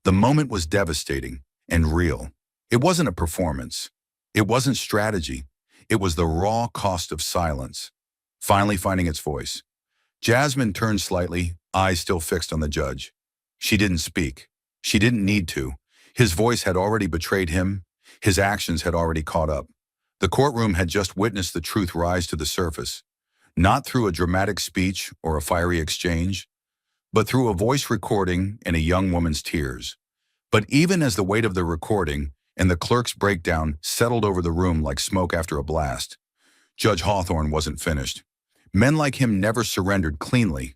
Speaker 1: The moment was devastating and real. It wasn't a performance. It wasn't strategy. It was the raw cost of silence, finally finding its voice. Jasmine turned slightly, eyes still fixed on the judge. She didn't speak. She didn't need to. His voice had already betrayed him. His actions had already caught up. The courtroom had just witnessed the truth rise to the surface, not through a dramatic speech or a fiery exchange, but through a voice recording and a young woman's tears. But even as the weight of the recording and the clerk's breakdown settled over the room like smoke after a blast, Judge Hawthorne wasn't finished. Men like him never surrendered cleanly.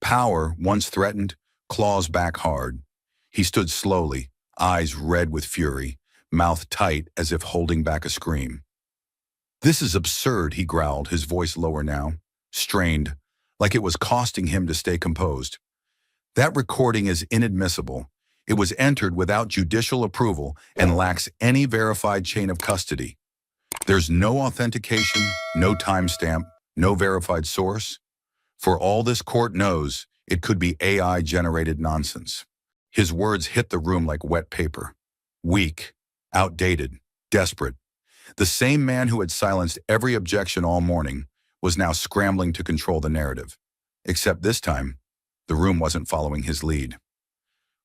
Speaker 1: Power, once threatened, claws back hard. He stood slowly, eyes red with fury, mouth tight as if holding back a scream. "This is absurd," he growled, his voice lower now, strained, like it was costing him to stay composed. "That recording is inadmissible. It was entered without judicial approval and lacks any verified chain of custody. There's no authentication, no timestamp, no verified source. For all this court knows, it could be AI-generated nonsense." His words hit the room like wet paper. Weak, outdated, desperate. The same man who had silenced every objection all morning was now scrambling to control the narrative. Except this time, the room wasn't following his lead.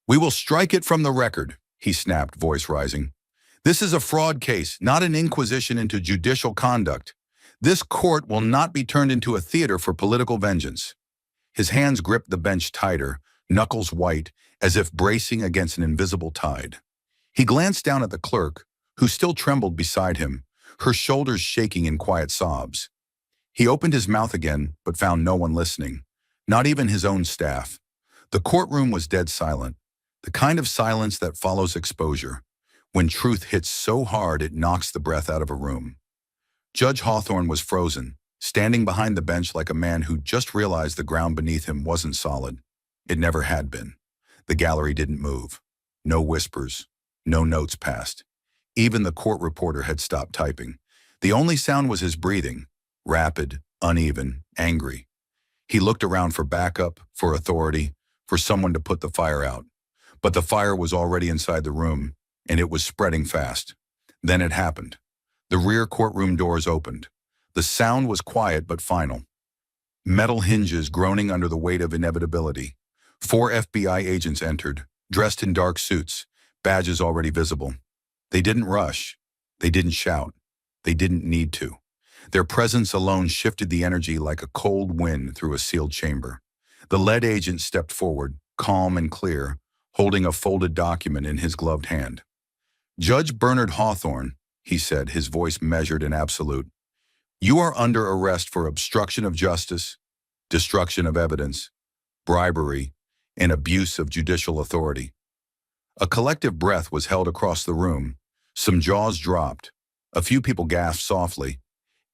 Speaker 1: "We will strike it from the record," he snapped, voice rising. "This is a fraud case, not an inquisition into judicial conduct. This court will not be turned into a theater for political vengeance." His hands gripped the bench tighter, knuckles white, as if bracing against an invisible tide. He glanced down at the clerk, who still trembled beside him, her shoulders shaking in quiet sobs. He opened his mouth again, but found no one listening, not even his own staff. The courtroom was dead silent, the kind of silence that follows exposure, when truth hits so hard it knocks the breath out of a room. Judge Hawthorne was frozen, standing behind the bench like a man who just realized the ground beneath him wasn't solid. It never had been. The gallery didn't move. No whispers. No notes passed. Even the court reporter had stopped typing. The only sound was his breathing, rapid, uneven, angry. He looked around for backup, for authority, for someone to put the fire out. But the fire was already inside the room, and it was spreading fast. Then it happened. The rear courtroom doors opened. The sound was quiet but final. Metal hinges groaning under the weight of inevitability. 4 FBI agents entered, dressed in dark suits, badges already visible. They didn't rush. They didn't shout. They didn't need to. Their presence alone shifted the energy like a cold wind through a sealed chamber. The lead agent stepped forward, calm and clear, holding a folded document in his gloved hand. "Judge Bernard Hawthorne," he said, his voice measured and absolute, "you are under arrest for obstruction of justice, destruction of evidence, bribery, and abuse of judicial authority." A collective breath was held across the room. Some jaws dropped. A few people gasped softly.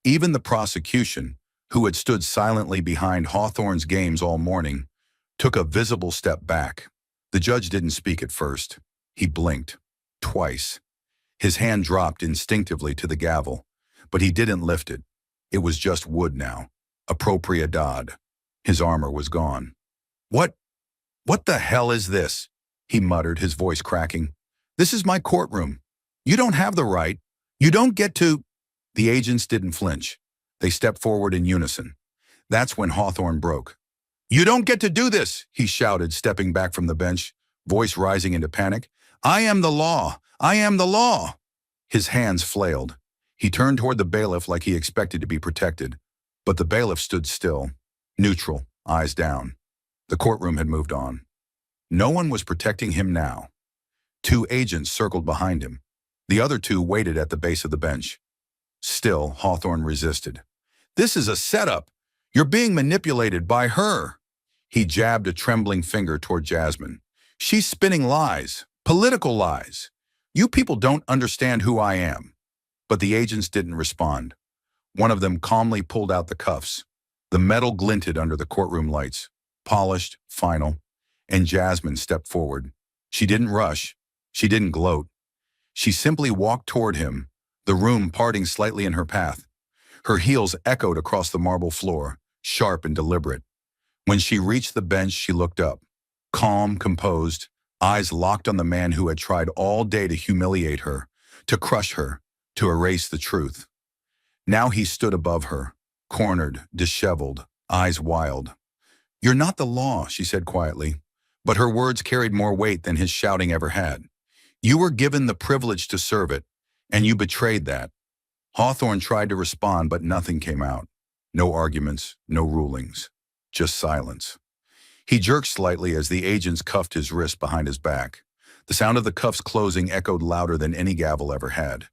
Speaker 1: Even the prosecution, who had stood silently behind Hawthorne's games all morning, took a visible step back. The judge didn't speak at first. He blinked. Twice. His hand dropped instinctively to the gavel, but he didn't lift it. It was just wood now. A propriedad. His armor was gone. What the hell is this?" he muttered, his voice cracking. "This is my courtroom. You don't have the right. You don't get to—" The agents didn't flinch. They stepped forward in unison. That's when Hawthorne broke. "You don't get to do this," he shouted, stepping back from the bench, voice rising into panic. "I am the law. I am the law." His hands flailed. He turned toward the bailiff like he expected to be protected, but the bailiff stood still, neutral, eyes down. The courtroom had moved on. No one was protecting him now. 2 agents circled behind him. The other 2 waited at the base of the bench. Still, Hawthorne resisted. "This is a setup. You're being manipulated by her." He jabbed a trembling finger toward Jasmine. "She's spinning lies, political lies. You people don't understand who I am." But the agents didn't respond. One of them calmly pulled out the cuffs. The metal glinted under the courtroom lights, polished, final, and Jasmine stepped forward. She didn't rush. She didn't gloat. She simply walked toward him, the room parting slightly in her path. Her heels echoed across the marble floor, sharp and deliberate. When she reached the bench, she looked up. Calm, composed, eyes locked on the man who had tried all day to humiliate her, to crush her, to erase the truth. Now he stood above her, cornered, disheveled, eyes wild. "You're not the law," she said quietly, but her words carried more weight than his shouting ever had. "You were given the privilege to serve it, and you betrayed that." Hawthorne tried to respond, but nothing came out. No arguments, no rulings, just silence. He jerked slightly as the agents cuffed his wrist behind his back. The sound of the cuffs closing echoed louder than any gavel ever had.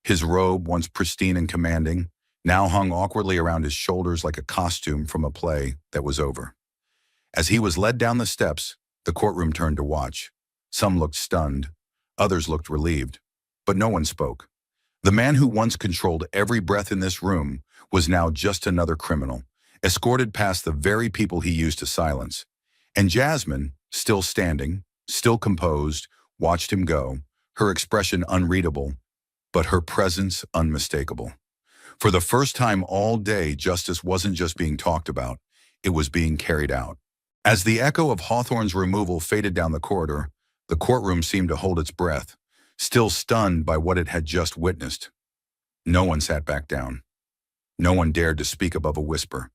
Speaker 1: His robe, once pristine and commanding, now hung awkwardly around his shoulders like a costume from a play that was over. As he was led down the steps, the courtroom turned to watch. Some looked stunned, others looked relieved, but no one spoke. The man who once controlled every breath in this room was now just another criminal, escorted past the very people he used to silence. And Jasmine, still standing, still composed, watched him go, her expression unreadable, but her presence unmistakable. For the first time all day, justice wasn't just being talked about, it was being carried out. As the echo of Hawthorne's removal faded down the corridor, the courtroom seemed to hold its breath, still stunned by what it had just witnessed. No one sat back down. No one dared to speak above a whisper.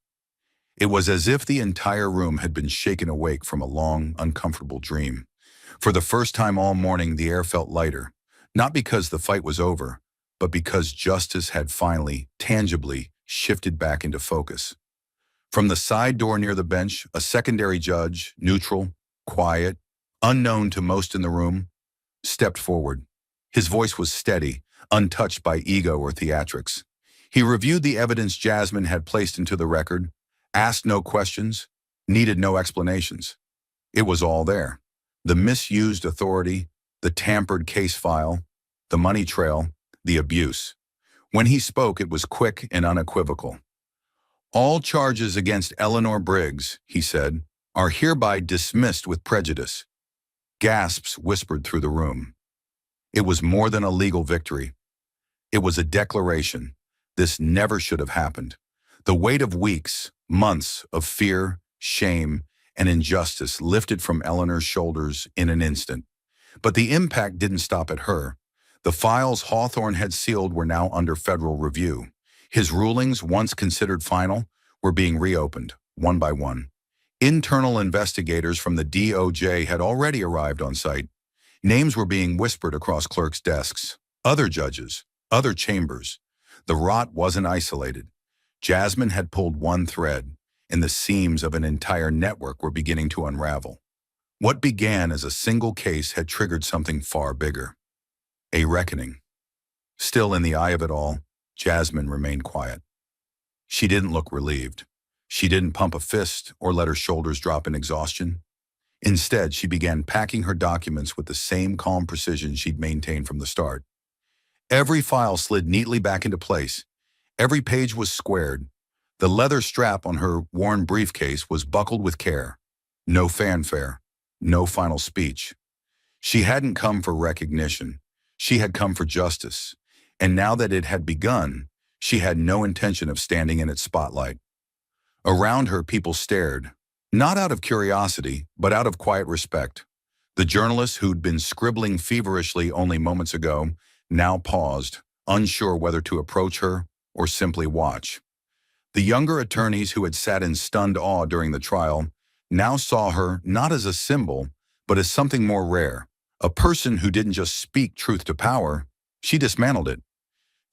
Speaker 1: It was as if the entire room had been shaken awake from a long, uncomfortable dream. For the first time all morning, the air felt lighter, not because the fight was over, but because justice had finally, tangibly, shifted back into focus. From the side door near the bench, a secondary judge, neutral, quiet, unknown to most in the room, stepped forward. His voice was steady, untouched by ego or theatrics. He reviewed the evidence Jasmine had placed into the record, asked no questions, needed no explanations. It was all there. The misused authority, the tampered case file, the money trail, the abuse. When he spoke, it was quick and unequivocal. "All charges against Eleanor Briggs," he said, "are hereby dismissed with prejudice." Gasps whispered through the room. It was more than a legal victory. It was a declaration. This never should have happened. The weight of weeks, months of fear, shame, and injustice lifted from Eleanor's shoulders in an instant. But the impact didn't stop at her. The files Hawthorne had sealed were now under federal review. His rulings, once considered final, were being reopened, one by one. Internal investigators from the DOJ had already arrived on site. Names were being whispered across clerks' desks. Other judges, other chambers. The rot wasn't isolated. Jasmine had pulled one thread, and the seams of an entire network were beginning to unravel. What began as a single case had triggered something far bigger. A reckoning. Still in the eye of it all, Jasmine remained quiet. She didn't look relieved. She didn't pump a fist or let her shoulders drop in exhaustion. Instead, she began packing her documents with the same calm precision she'd maintained from the start. Every file slid neatly back into place. Every page was squared. The leather strap on her worn briefcase was buckled with care. No fanfare. No final speech. She hadn't come for recognition. She had come for justice. And now that it had begun, she had no intention of standing in its spotlight. Around her, people stared, not out of curiosity, but out of quiet respect. The journalists who'd been scribbling feverishly only moments ago now paused, unsure whether to approach her or simply watch. The younger attorneys who had sat in stunned awe during the trial now saw her not as a symbol, but as something more rare, a person who didn't just speak truth to power, she dismantled it.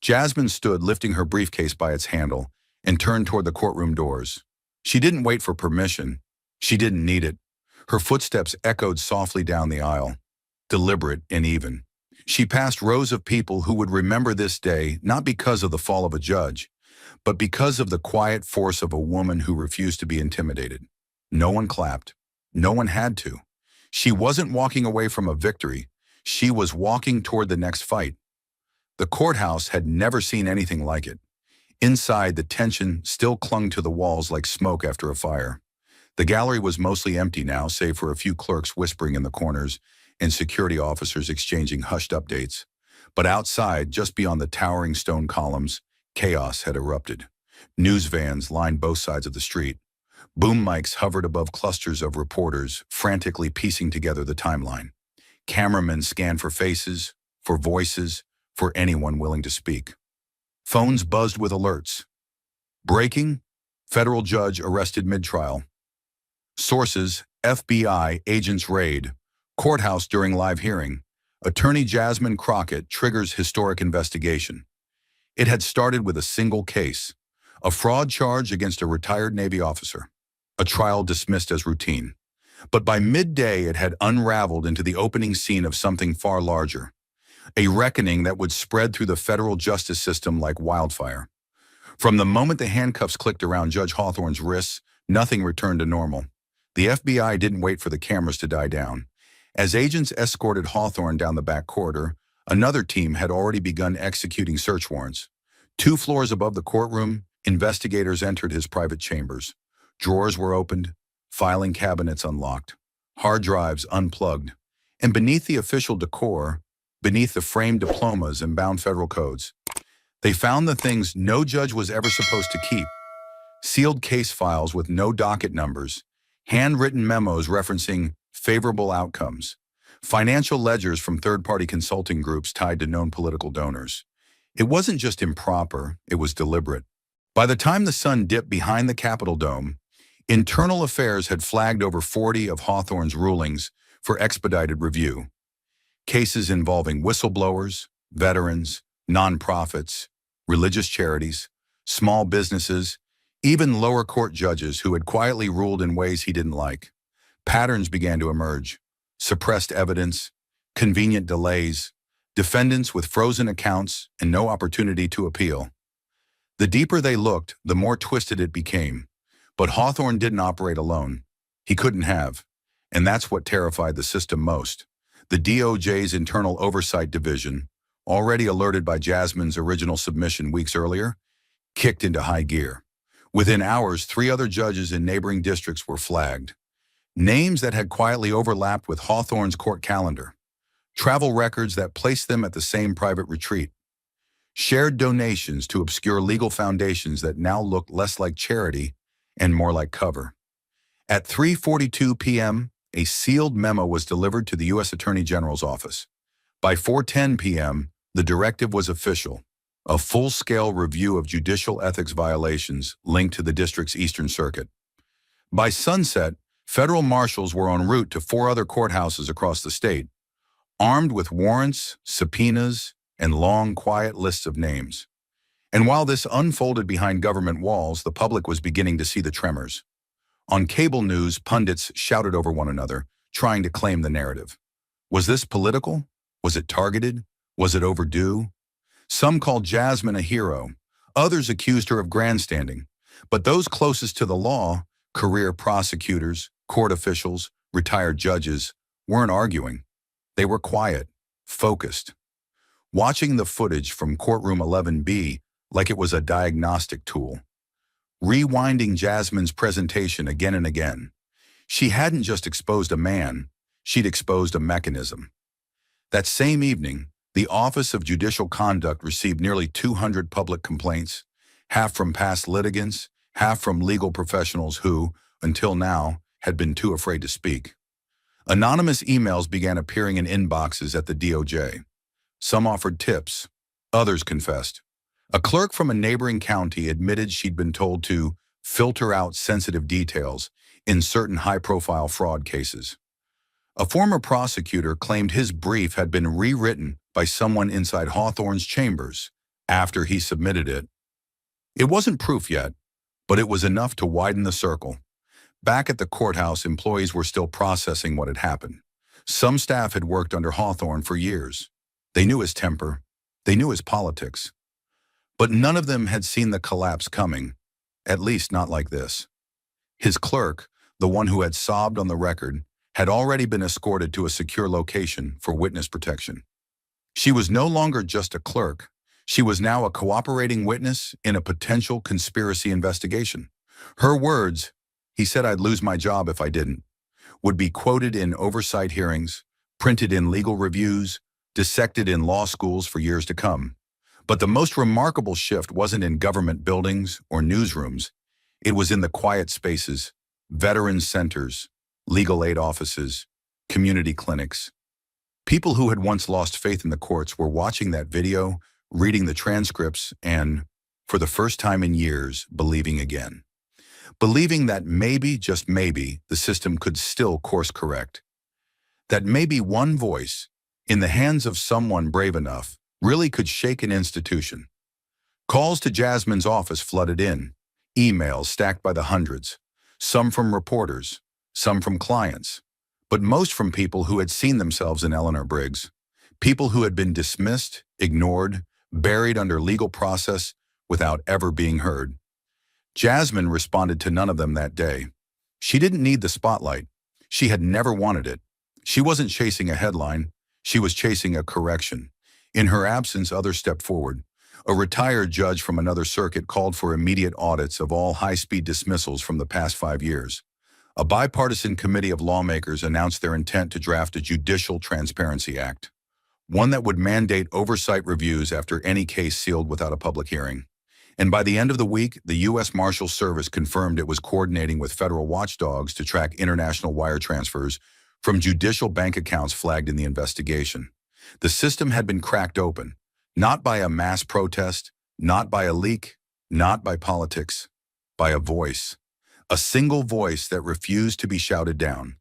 Speaker 1: Jasmine stood lifting her briefcase by its handle and turned toward the courtroom doors. She didn't wait for permission. She didn't need it. Her footsteps echoed softly down the aisle, deliberate and even. She passed rows of people who would remember this day not because of the fall of a judge, but because of the quiet force of a woman who refused to be intimidated. No one clapped. No one had to. She wasn't walking away from a victory. She was walking toward the next fight. The courthouse had never seen anything like it. Inside, the tension still clung to the walls like smoke after a fire. The gallery was mostly empty now, save for a few clerks whispering in the corners and security officers exchanging hushed updates. But outside, just beyond the towering stone columns, chaos had erupted. News vans lined both sides of the street. Boom mics hovered above clusters of reporters, frantically piecing together the timeline. Cameramen scanned for faces, for voices, for anyone willing to speak. Phones buzzed with alerts. Breaking: federal judge arrested mid-trial. Sources: FBI agents raid. Courthouse during live hearing. Attorney Jasmine Crockett triggers historic investigation. It had started with a single case, a fraud charge against a retired Navy officer, a trial dismissed as routine. But by midday, it had unraveled into the opening scene of something far larger, a reckoning that would spread through the federal justice system like wildfire. From the moment the handcuffs clicked around Judge Hawthorne's wrists, nothing returned to normal. The FBI didn't wait for the cameras to die down. As agents escorted Hawthorne down the back corridor, another team had already begun executing search warrants. 2 floors above the courtroom, investigators entered his private chambers. Drawers were opened, filing cabinets unlocked, hard drives unplugged, and beneath the official decor, beneath the framed diplomas and bound federal codes, they found the things no judge was ever supposed to keep: sealed case files with no docket numbers, handwritten memos referencing favorable outcomes, financial ledgers from third-party consulting groups tied to known political donors. It wasn't just improper, it was deliberate. By the time the sun dipped behind the Capitol dome, Internal Affairs had flagged over 40 of Hawthorne's rulings for expedited review. Cases involving whistleblowers, veterans, nonprofits, religious charities, small businesses, even lower court judges who had quietly ruled in ways he didn't like. Patterns began to emerge: suppressed evidence, convenient delays, defendants with frozen accounts and no opportunity to appeal. The deeper they looked, the more twisted it became. But Hawthorne didn't operate alone. He couldn't have. And that's what terrified the system most. The DOJ's Internal Oversight Division, already alerted by Jasmine's original submission weeks earlier, kicked into high gear. Within hours, 3 other judges in neighboring districts were flagged. Names that had quietly overlapped with Hawthorne's court calendar. Travel records that placed them at the same private retreat. Shared donations to obscure legal foundations that now looked less like charity and more like cover. At 3:42 p.m., a sealed memo was delivered to the U.S. Attorney General's office. By 4:10 p.m., the directive was official: a full-scale review of judicial ethics violations linked to the district's Eastern Circuit. By sunset, federal marshals were en route to 4 other courthouses across the state, armed with warrants, subpoenas, and long, quiet lists of names. And while this unfolded behind government walls, the public was beginning to see the tremors. On cable news, pundits shouted over one another, trying to claim the narrative. Was this political? Was it targeted? Was it overdue? Some called Jasmine a hero. Others accused her of grandstanding. But those closest to the law, career prosecutors, court officials, retired judges, weren't arguing. They were quiet, focused, watching the footage from courtroom 11B like it was a diagnostic tool, rewinding Jasmine's presentation again and again. She hadn't just exposed a man, she'd exposed a mechanism. That same evening, the Office of Judicial Conduct received nearly 200 public complaints, half from past litigants, half from legal professionals who, until now, had been too afraid to speak. Anonymous emails began appearing in inboxes at the DOJ. Some offered tips, others confessed. A clerk from a neighboring county admitted she'd been told to filter out sensitive details in certain high-profile fraud cases. A former prosecutor claimed his brief had been rewritten by someone inside Hawthorne's chambers after he submitted it. It wasn't proof yet, but it was enough to widen the circle. Back at the courthouse, employees were still processing what had happened. Some staff had worked under Hawthorne for years. They knew his temper. They knew his politics. But none of them had seen the collapse coming, at least not like this. His clerk, the one who had sobbed on the record, had already been escorted to a secure location for witness protection. She was no longer just a clerk. She was now a cooperating witness in a potential conspiracy investigation. Her words, "He said I'd lose my job if I didn't," would be quoted in oversight hearings, printed in legal reviews, dissected in law schools for years to come. But the most remarkable shift wasn't in government buildings or newsrooms. It was in the quiet spaces, veterans centers, legal aid offices, community clinics. People who had once lost faith in the courts were watching that video, reading the transcripts, and, for the first time in years, believing again. Believing that maybe, just maybe, the system could still course correct. That maybe one voice, in the hands of someone brave enough, really could shake an institution. Calls to Jasmine's office flooded in, emails stacked by the hundreds, some from reporters, some from clients, but most from people who had seen themselves in Eleanor Briggs, people who had been dismissed, ignored, buried under legal process without ever being heard. Jasmine responded to none of them that day. She didn't need the spotlight. She had never wanted it. She wasn't chasing a headline. She was chasing a correction. In her absence, others stepped forward. A retired judge from another circuit called for immediate audits of all high-speed dismissals from the past 5 years. A bipartisan committee of lawmakers announced their intent to draft a Judicial Transparency Act, one that would mandate oversight reviews after any case sealed without a public hearing. And by the end of the week, the U.S. Marshals Service confirmed it was coordinating with federal watchdogs to track international wire transfers from judicial bank accounts flagged in the investigation. The system had been cracked open, not by a mass protest, not by a leak, not by politics, by a voice. A single voice that refused to be shouted down.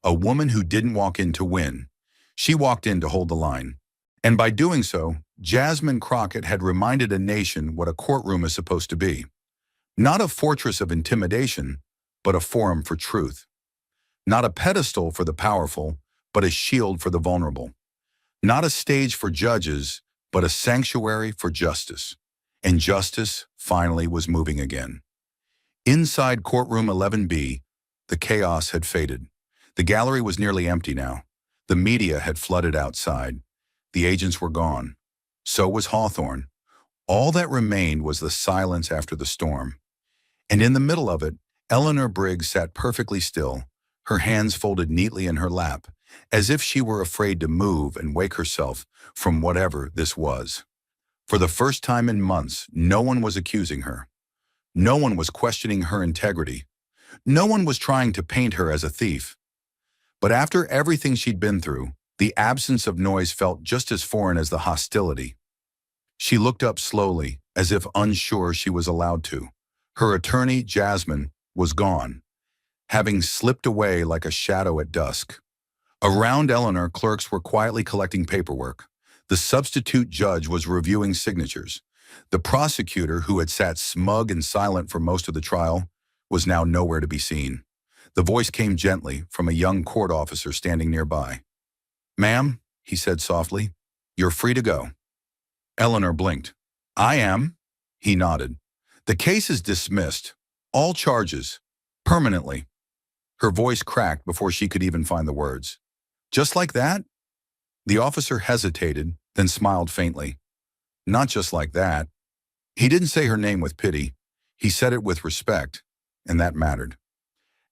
Speaker 1: A woman who didn't walk in to win. She walked in to hold the line. And by doing so, Jasmine Crockett had reminded a nation what a courtroom is supposed to be. Not a fortress of intimidation, but a forum for truth. Not a pedestal for the powerful, but a shield for the vulnerable. Not a stage for judges, but a sanctuary for justice. And justice finally was moving again. Inside courtroom 11B, the chaos had faded. The gallery was nearly empty now. The media had flooded outside. The agents were gone. So was Hawthorne. All that remained was the silence after the storm. And in the middle of it, Eleanor Briggs sat perfectly still, her hands folded neatly in her lap, as if she were afraid to move and wake herself from whatever this was. For the first time in months, no one was accusing her. No one was questioning her integrity. No one was trying to paint her as a thief. But after everything she'd been through, the absence of noise felt just as foreign as the hostility. She looked up slowly, as if unsure she was allowed to. Her attorney, Jasmine, was gone, having slipped away like a shadow at dusk. Around Eleanor, clerks were quietly collecting paperwork. The substitute judge was reviewing signatures. The prosecutor, who had sat smug and silent for most of the trial, was now nowhere to be seen. The voice came gently from a young court officer standing nearby. "Ma'am," he said softly, "you're free to go." Eleanor blinked. "I am?" He nodded. "The case is dismissed. All charges. Permanently." Her voice cracked before she could even find the words. "Just like that?" The officer hesitated, then smiled faintly. "Not just like that." He didn't say her name with pity. He said it with respect, and that mattered.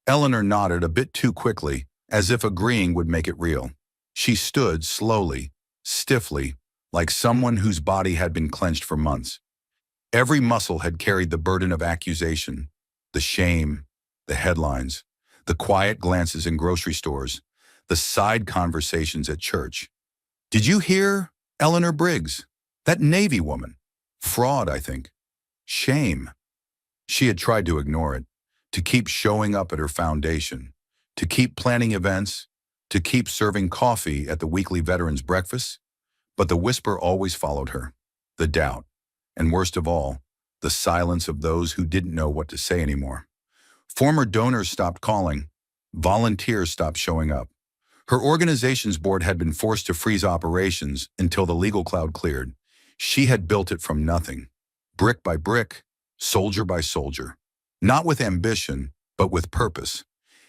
Speaker 1: Eleanor nodded a bit too quickly, as if agreeing would make it real. She stood slowly, stiffly, like someone whose body had been clenched for months. Every muscle had carried the burden of accusation, the shame, the headlines, the quiet glances in grocery stores, the side conversations at church. "Did you hear Eleanor Briggs? That Navy woman? Fraud, I think. Shame." She had tried to ignore it, to keep showing up at her foundation, to keep planning events, to keep serving coffee at the weekly veterans breakfast, but the whisper always followed her, the doubt, and worst of all, the silence of those who didn't know what to say anymore. Former donors stopped calling, volunteers stopped showing up. Her organization's board had been forced to freeze operations until the legal cloud cleared. She had built it from nothing, brick by brick, soldier by soldier, not with ambition, but with purpose.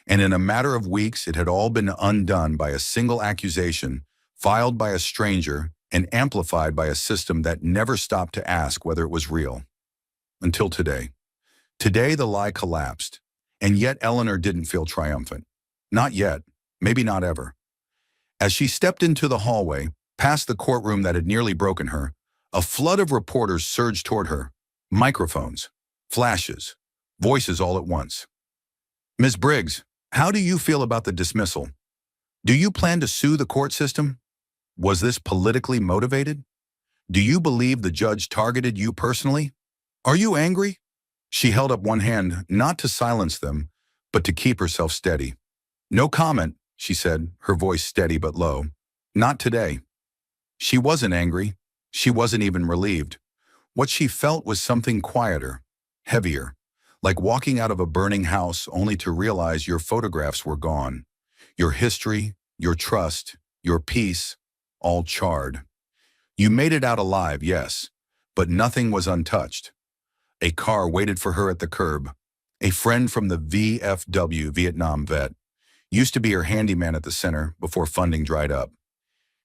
Speaker 1: And in a matter of weeks, it had all been undone by a single accusation, filed by a stranger and amplified by a system that never stopped to ask whether it was real. Until today. Today, the lie collapsed, and yet Eleanor didn't feel triumphant. Not yet, maybe not ever. As she stepped into the hallway, Past the courtroom that had nearly broken her, a flood of reporters surged toward her. Microphones, flashes, voices all at once. "Ms. Briggs, how do you feel about the dismissal? Do you plan to sue the court system? Was this politically motivated? Do you believe the judge targeted you personally? Are you angry?" She held up one hand, not to silence them, but to keep herself steady. "No comment," she said, her voice steady but low. "Not today." She wasn't angry. She wasn't even relieved. What she felt was something quieter, heavier, like walking out of a burning house only to realize your photographs were gone. Your history, your trust, your peace, all charred. You made it out alive, yes, but nothing was untouched. A car waited for her at the curb. A friend from the VFW, Vietnam vet, used to be her handyman at the center before funding dried up.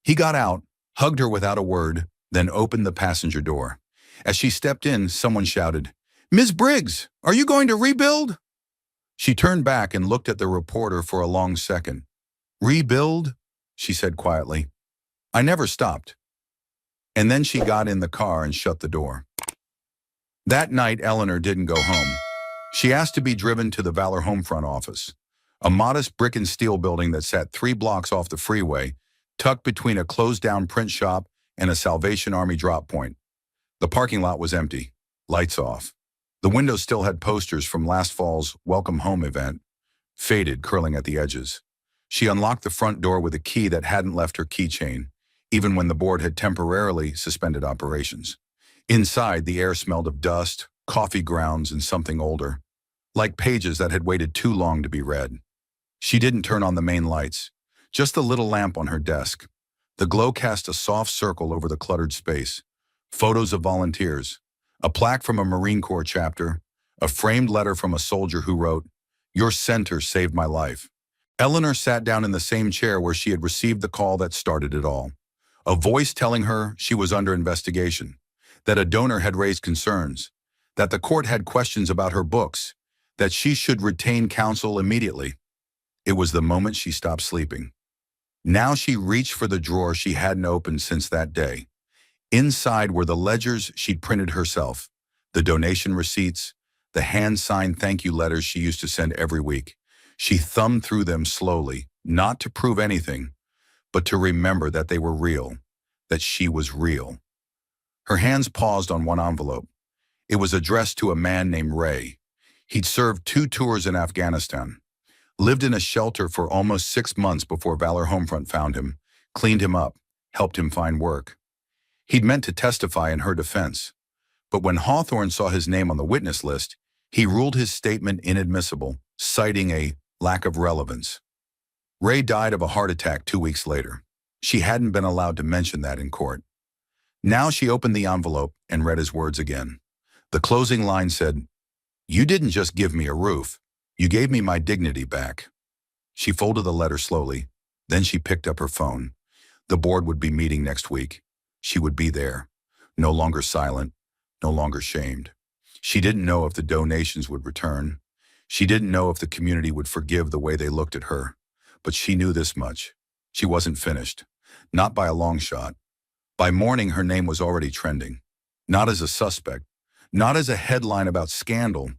Speaker 1: He got out, hugged her without a word, then opened the passenger door. As she stepped in, someone shouted, "Ms. Briggs, are you going to rebuild?" She turned back and looked at the reporter for a long second. "Rebuild?" she said quietly. "I never stopped." And then she got in the car and shut the door. That night, Eleanor didn't go home. She asked to be driven to the Valor Homefront office, a modest brick and steel building that sat 3 blocks off the freeway, tucked between a closed-down print shop and a Salvation Army drop point. The parking lot was empty, lights off. The windows still had posters from last fall's Welcome Home event, faded, curling at the edges. She unlocked the front door with a key that hadn't left her keychain, even when the board had temporarily suspended operations. Inside, the air smelled of dust, coffee grounds, and something older, like pages that had waited too long to be read. She didn't turn on the main lights, just the little lamp on her desk. The glow cast a soft circle over the cluttered space. Photos of volunteers, a plaque from a Marine Corps chapter, a framed letter from a soldier who wrote, "Your center saved my life." Eleanor sat down in the same chair where she had received the call that started it all. A voice telling her she was under investigation, that a donor had raised concerns, that the court had questions about her books, that she should retain counsel immediately. It was the moment she stopped sleeping. Now she reached for the drawer she hadn't opened since that day. Inside were the ledgers she'd printed herself, the donation receipts, the hand-signed thank you letters she used to send every week. She thumbed through them slowly, not to prove anything, but to remember that they were real, that she was real. Her hands paused on one envelope. It was addressed to a man named Ray. He'd served 2 tours in Afghanistan, lived in a shelter for almost 6 months before Valor Homefront found him, cleaned him up, helped him find work. He'd meant to testify in her defense, but when Hawthorne saw his name on the witness list, he ruled his statement inadmissible, citing a lack of relevance. Ray died of a heart attack 2 weeks later. She hadn't been allowed to mention that in court. Now she opened the envelope and read his words again. The closing line said, "You didn't just give me a roof, you gave me my dignity back." She folded the letter slowly, then she picked up her phone. The board would be meeting next week. She would be there, no longer silent, no longer shamed. She didn't know if the donations would return. She didn't know if the community would forgive the way they looked at her. But she knew this much. She wasn't finished, not by a long shot. By morning, her name was already trending. Not as a suspect, not as a headline about scandal,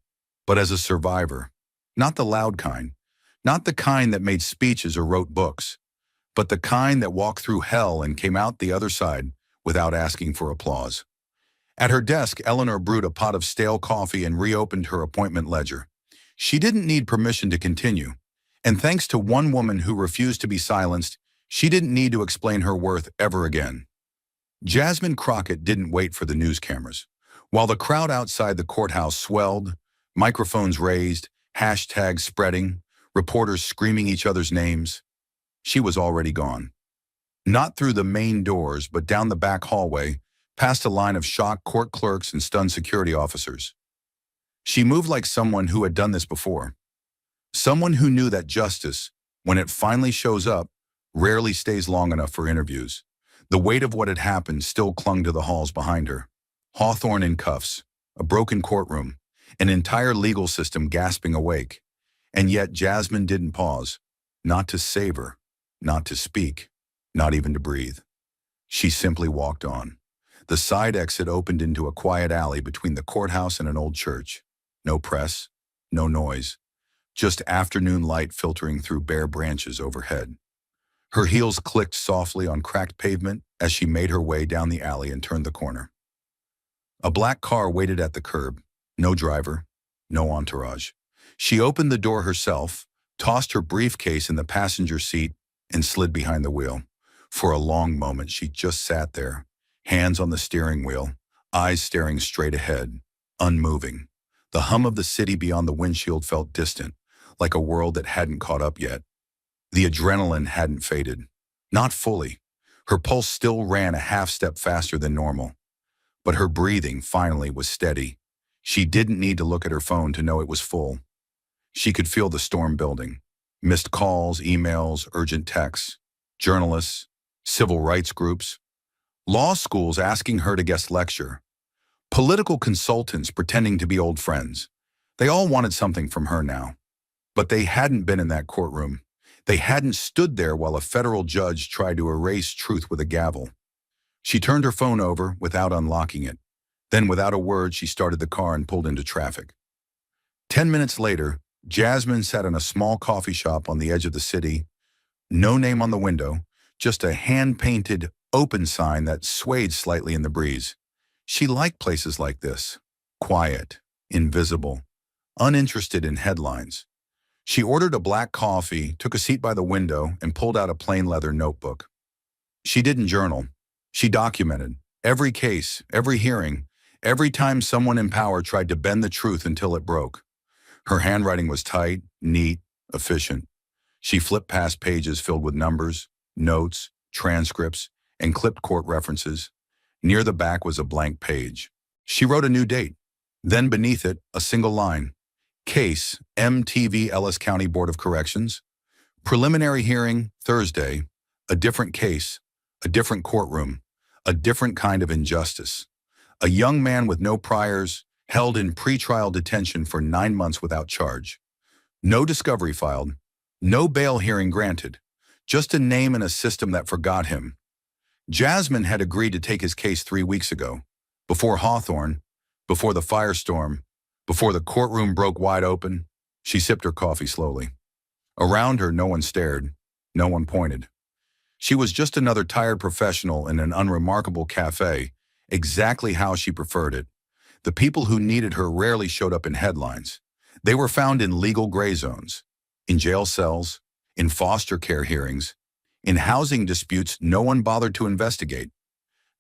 Speaker 1: but as a survivor. Not the loud kind, not the kind that made speeches or wrote books, but the kind that walked through hell and came out the other side without asking for applause. At her desk, Eleanor brewed a pot of stale coffee and reopened her appointment ledger. She didn't need permission to continue, and thanks to one woman who refused to be silenced, she didn't need to explain her worth ever again. Jasmine Crockett didn't wait for the news cameras. While the crowd outside the courthouse swelled, microphones raised, hashtags spreading, reporters screaming each other's names, she was already gone. Not through the main doors, but down the back hallway, past a line of shocked court clerks and stunned security officers. She moved like someone who had done this before. Someone who knew that justice, when it finally shows up, rarely stays long enough for interviews. The weight of what had happened still clung to the halls behind her. Hawthorne in cuffs, a broken courtroom, an entire legal system gasping awake. And yet Jasmine didn't pause, not to savor, not to speak, not even to breathe. She simply walked on. The side exit opened into a quiet alley between the courthouse and an old church. No press, no noise, just afternoon light filtering through bare branches overhead. Her heels clicked softly on cracked pavement as she made her way down the alley and turned the corner. A black car waited at the curb. No driver, no entourage. She opened the door herself, tossed her briefcase in the passenger seat, and slid behind the wheel. For a long moment, she just sat there, hands on the steering wheel, eyes staring straight ahead, unmoving. The hum of the city beyond the windshield felt distant, like a world that hadn't caught up yet. The adrenaline hadn't faded. Not fully. Her pulse still ran a half step faster than normal. But her breathing finally was steady. She didn't need to look at her phone to know it was full. She could feel the storm building. Missed calls, emails, urgent texts, journalists, civil rights groups, law schools asking her to guest lecture, political consultants pretending to be old friends. They all wanted something from her now. But they hadn't been in that courtroom. They hadn't stood there while a federal judge tried to erase truth with a gavel. She turned her phone over without unlocking it. Then, without a word, she started the car and pulled into traffic. 10 minutes later, Jasmine sat in a small coffee shop on the edge of the city. No name on the window, just a hand-painted open sign that swayed slightly in the breeze. She liked places like this. Quiet, invisible, uninterested in headlines. She ordered a black coffee, took a seat by the window, and pulled out a plain leather notebook. She didn't journal. She documented every case, every hearing, every time someone in power tried to bend the truth until it broke. Her handwriting was tight, neat, efficient. She flipped past pages filled with numbers, notes, transcripts, and clipped court references. Near the back was a blank page. She wrote a new date. Then beneath it, a single line. Case, MTV Ellis County Board of Corrections. Preliminary hearing, Thursday. A different case, a different courtroom, a different kind of injustice. A young man with no priors, held in pretrial detention for 9 months without charge. No discovery filed, no bail hearing granted, just a name in a system that forgot him. Jasmine had agreed to take his case 3 weeks ago, before Hawthorne, before the firestorm, before the courtroom broke wide open. She sipped her coffee slowly. Around her, no one stared, no one pointed. She was just another tired professional in an unremarkable cafe, exactly how she preferred it. The people who needed her rarely showed up in headlines. They were found in legal gray zones, in jail cells, in foster care hearings, in housing disputes no one bothered to investigate.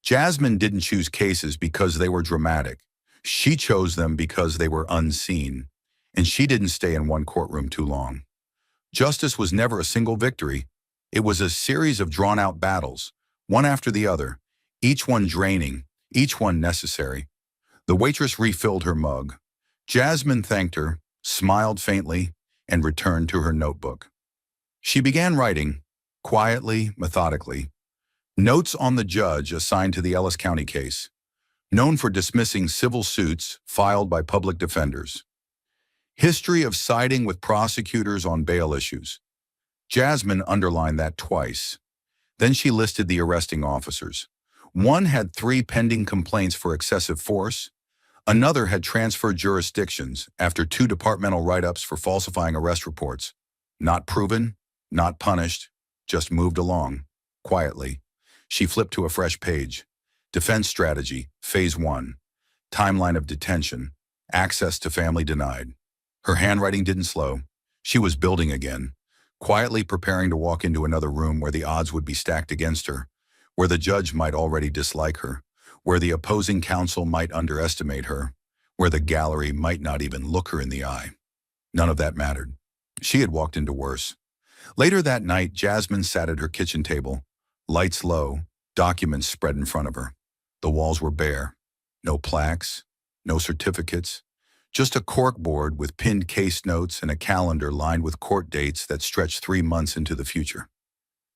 Speaker 1: Jasmine didn't choose cases because they were dramatic. She chose them because they were unseen, and she didn't stay in one courtroom too long. Justice was never a single victory. It was a series of drawn-out battles, one after the other, each one draining, each one necessary. The waitress refilled her mug. Jasmine thanked her, smiled faintly, and returned to her notebook. She began writing, quietly, methodically, notes on the judge assigned to the Ellis County case, known for dismissing civil suits filed by public defenders. History of siding with prosecutors on bail issues. Jasmine underlined that twice. Then she listed the arresting officers. One had 3 pending complaints for excessive force. Another had transferred jurisdictions after 2 departmental write-ups for falsifying arrest reports. Not proven, not punished, just moved along, quietly. She flipped to a fresh page. Defense strategy, phase 1. Timeline of detention. Access to family denied. Her handwriting didn't slow. She was building again, quietly preparing to walk into another room where the odds would be stacked against her, where the judge might already dislike her, where the opposing counsel might underestimate her, where the gallery might not even look her in the eye. None of that mattered. She had walked into worse. Later that night, Jasmine sat at her kitchen table, lights low, documents spread in front of her. The walls were bare. No plaques, no certificates, just a corkboard with pinned case notes and a calendar lined with court dates that stretched 3 months into the future.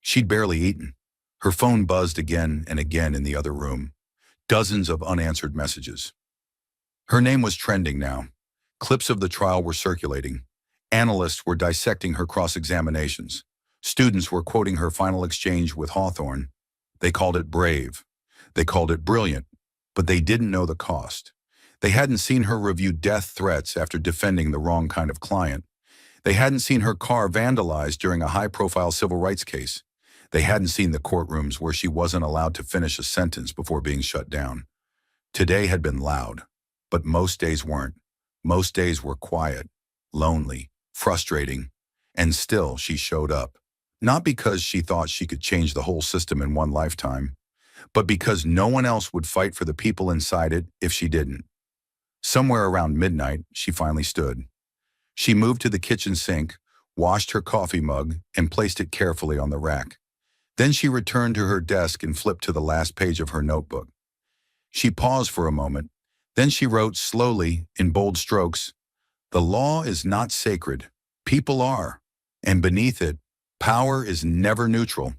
Speaker 1: She'd barely eaten. Her phone buzzed again and again in the other room. Dozens of unanswered messages. Her name was trending now. Clips of the trial were circulating. Analysts were dissecting her cross-examinations. Students were quoting her final exchange with Hawthorne. They called it brave. They called it brilliant, but they didn't know the cost. They hadn't seen her review death threats after defending the wrong kind of client. They hadn't seen her car vandalized during a high-profile civil rights case. They hadn't seen the courtrooms where she wasn't allowed to finish a sentence before being shut down. Today had been loud, but most days weren't. Most days were quiet, lonely, frustrating, and still she showed up. Not because she thought she could change the whole system in one lifetime, but because no one else would fight for the people inside it if she didn't. Somewhere around midnight, she finally stood. She moved to the kitchen sink, washed her coffee mug, and placed it carefully on the rack. Then she returned to her desk and flipped to the last page of her notebook. She paused for a moment. Then she wrote slowly, in bold strokes, "The law is not sacred. People are. And beneath it, power is never neutral."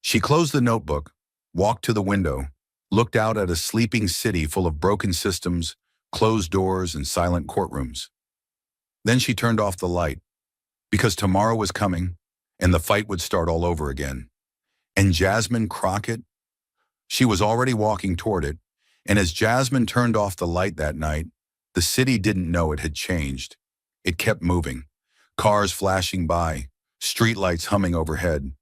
Speaker 1: She closed the notebook, walked to the window, looked out at a sleeping city full of broken systems, closed doors, and silent courtrooms. Then she turned off the light, because tomorrow was coming, and the fight would start all over again. And Jasmine Crockett? She was already walking toward it, and as Jasmine turned off the light that night, the city didn't know it had changed. It kept moving, cars flashing by, streetlights humming overhead,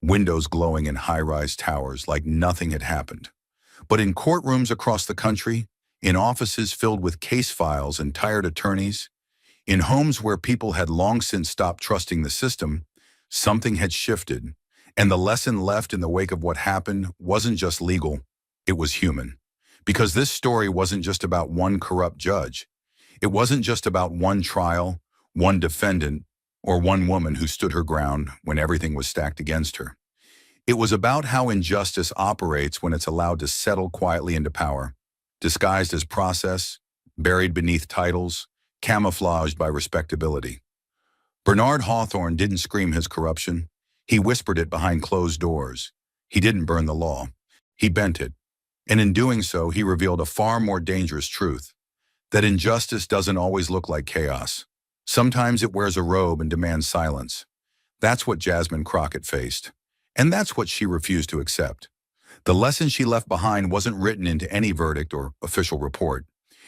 Speaker 1: windows glowing in high-rise towers like nothing had happened. But in courtrooms across the country, in offices filled with case files and tired attorneys, in homes where people had long since stopped trusting the system, something had shifted, and the lesson left in the wake of what happened wasn't just legal, it was human. Because this story wasn't just about one corrupt judge. It wasn't just about one trial, one defendant, or one woman who stood her ground when everything was stacked against her. It was about how injustice operates when it's allowed to settle quietly into power, disguised as process, buried beneath titles, camouflaged by respectability. Bernard Hawthorne didn't scream his corruption. He whispered it behind closed doors. He didn't burn the law. He bent it. And in doing so, he revealed a far more dangerous truth, that injustice doesn't always look like chaos. Sometimes it wears a robe and demands silence. That's what Jasmine Crockett faced. And that's what she refused to accept. The lesson she left behind wasn't written into any verdict or official report.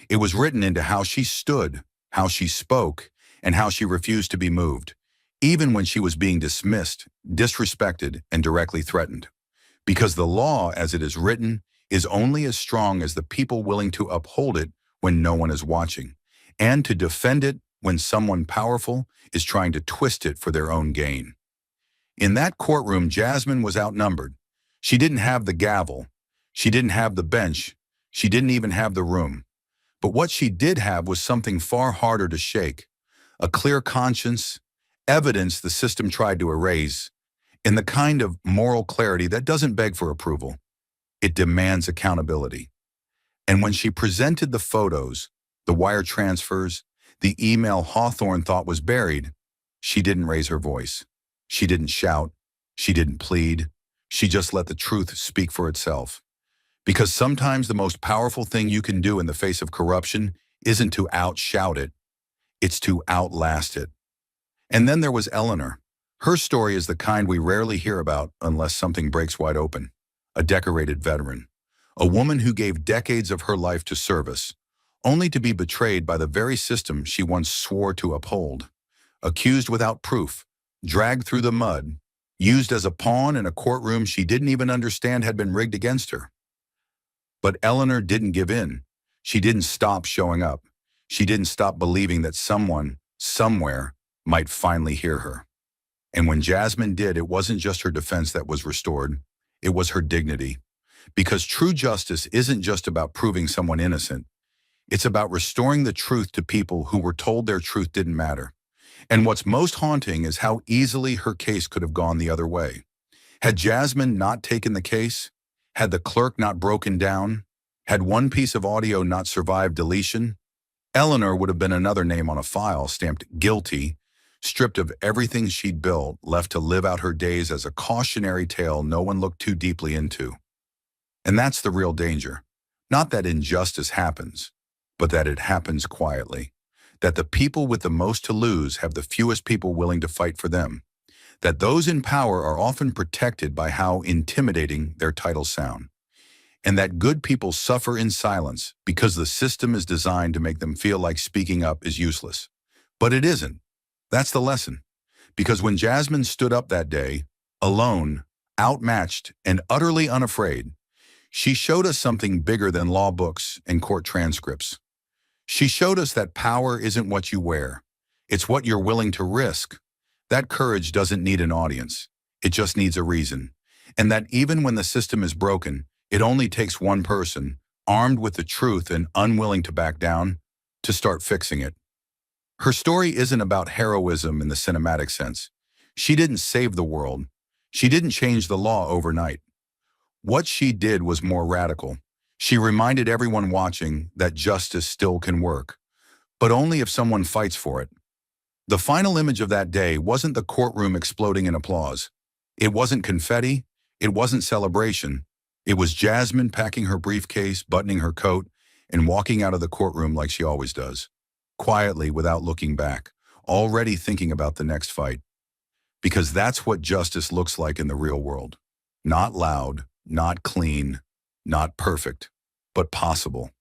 Speaker 1: It was written into how she stood, how she spoke, and how she refused to be moved, even when she was being dismissed, disrespected, and directly threatened. Because the law, as it is written, is only as strong as the people willing to uphold it when no one is watching, and to defend it when someone powerful is trying to twist it for their own gain. In that courtroom, Jasmine was outnumbered. She didn't have the gavel. She didn't have the bench. She didn't even have the room. But what she did have was something far harder to shake, a clear conscience, evidence the system tried to erase, and the kind of moral clarity that doesn't beg for approval. It demands accountability. And when she presented the photos, the wire transfers, the email Hawthorne thought was buried, she didn't raise her voice. She didn't shout. She didn't plead. She just let the truth speak for itself. Because sometimes the most powerful thing you can do in the face of corruption isn't to outshout it, it's to outlast it. And then there was Eleanor. Her story is the kind we rarely hear about unless something breaks wide open. A decorated veteran, a woman who gave decades of her life to service, only to be betrayed by the very system she once swore to uphold. Accused without proof, dragged through the mud, used as a pawn in a courtroom she didn't even understand had been rigged against her. But Eleanor didn't give in. She didn't stop showing up. She didn't stop believing that someone, somewhere, might finally hear her. And when Jasmine did, it wasn't just her defense that was restored. It was her dignity. Because true justice isn't just about proving someone innocent. It's about restoring the truth to people who were told their truth didn't matter. And what's most haunting is how easily her case could have gone the other way. Had Jasmine not taken the case, had the clerk not broken down, had one piece of audio not survived deletion, Eleanor would have been another name on a file stamped guilty, stripped of everything she'd built, left to live out her days as a cautionary tale no one looked too deeply into. And that's the real danger. Not that injustice happens, but that it happens quietly. That the people with the most to lose have the fewest people willing to fight for them. that those in power are often protected by how intimidating their titles sound, and that good people suffer in silence because the system is designed to make them feel like speaking up is useless. But it isn't. That's the lesson. Because when Jasmine stood up that day, alone, outmatched, and utterly unafraid, she showed us something bigger than law books and court transcripts. She showed us that power isn't what you wear. It's what you're willing to risk. That courage doesn't need an audience. It just needs a reason. And that even when the system is broken, it only takes one person, armed with the truth and unwilling to back down, to start fixing it. Her story isn't about heroism in the cinematic sense. She didn't save the world. She didn't change the law overnight. What she did was more radical. She reminded everyone watching that justice still can work, but only if someone fights for it. The final image of that day wasn't the courtroom exploding in applause. It wasn't confetti. It wasn't celebration. It was Jasmine packing her briefcase, buttoning her coat, and walking out of the courtroom like she always does, quietly without looking back, already thinking about the next fight. Because that's what justice looks like in the real world. Not loud, not clean, not perfect, but possible.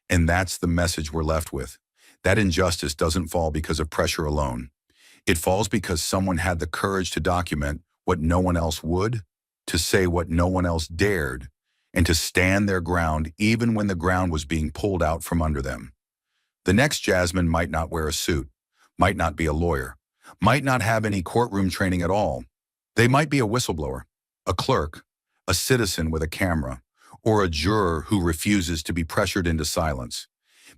Speaker 1: And that's the message we're left with. That injustice doesn't fall because of pressure alone. It falls because someone had the courage to document what no one else would, to say what no one else dared, and to stand their ground even when the ground was being pulled out from under them. The next Jasmine might not wear a suit, might not be a lawyer, might not have any courtroom training at all. They might be a whistleblower, a clerk, a citizen with a camera, or a juror who refuses to be pressured into silence.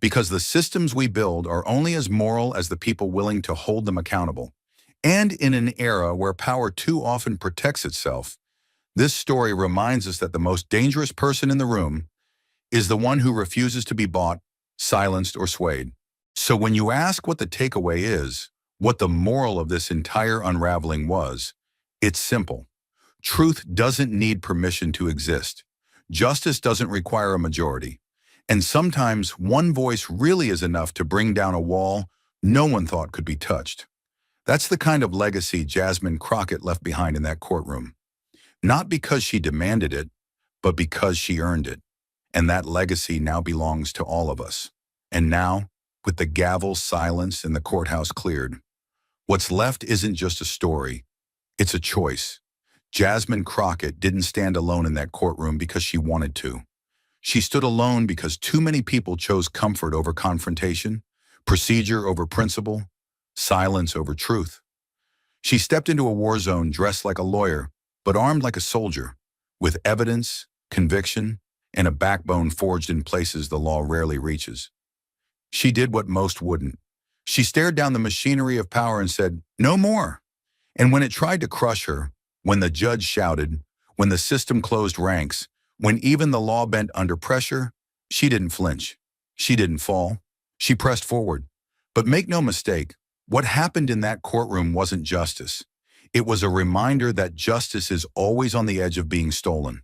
Speaker 1: Because the systems we build are only as moral as the people willing to hold them accountable. And in an era where power too often protects itself, this story reminds us that the most dangerous person in the room is the one who refuses to be bought, silenced, or swayed. So when you ask what the takeaway is, what the moral of this entire unraveling was, it's simple. Truth doesn't need permission to exist. Justice doesn't require a majority. And sometimes one voice really is enough to bring down a wall no one thought could be touched. That's the kind of legacy Jasmine Crockett left behind in that courtroom. Not because she demanded it, but because she earned it. And that legacy now belongs to all of us. And now, with the gavel silenced and the courthouse cleared, what's left isn't just a story, it's a choice. Jasmine Crockett didn't stand alone in that courtroom because she wanted to. She stood alone because too many people chose comfort over confrontation, procedure over principle, silence over truth. She stepped into a war zone dressed like a lawyer, but armed like a soldier, with evidence, conviction, and a backbone forged in places the law rarely reaches. She did what most wouldn't. She stared down the machinery of power and said, "No more." And when it tried to crush her, when the judge shouted, when the system closed ranks, when even the law bent under pressure, she didn't flinch. She didn't fall. She pressed forward. But make no mistake, what happened in that courtroom wasn't justice. It was a reminder that justice is always on the edge of being stolen.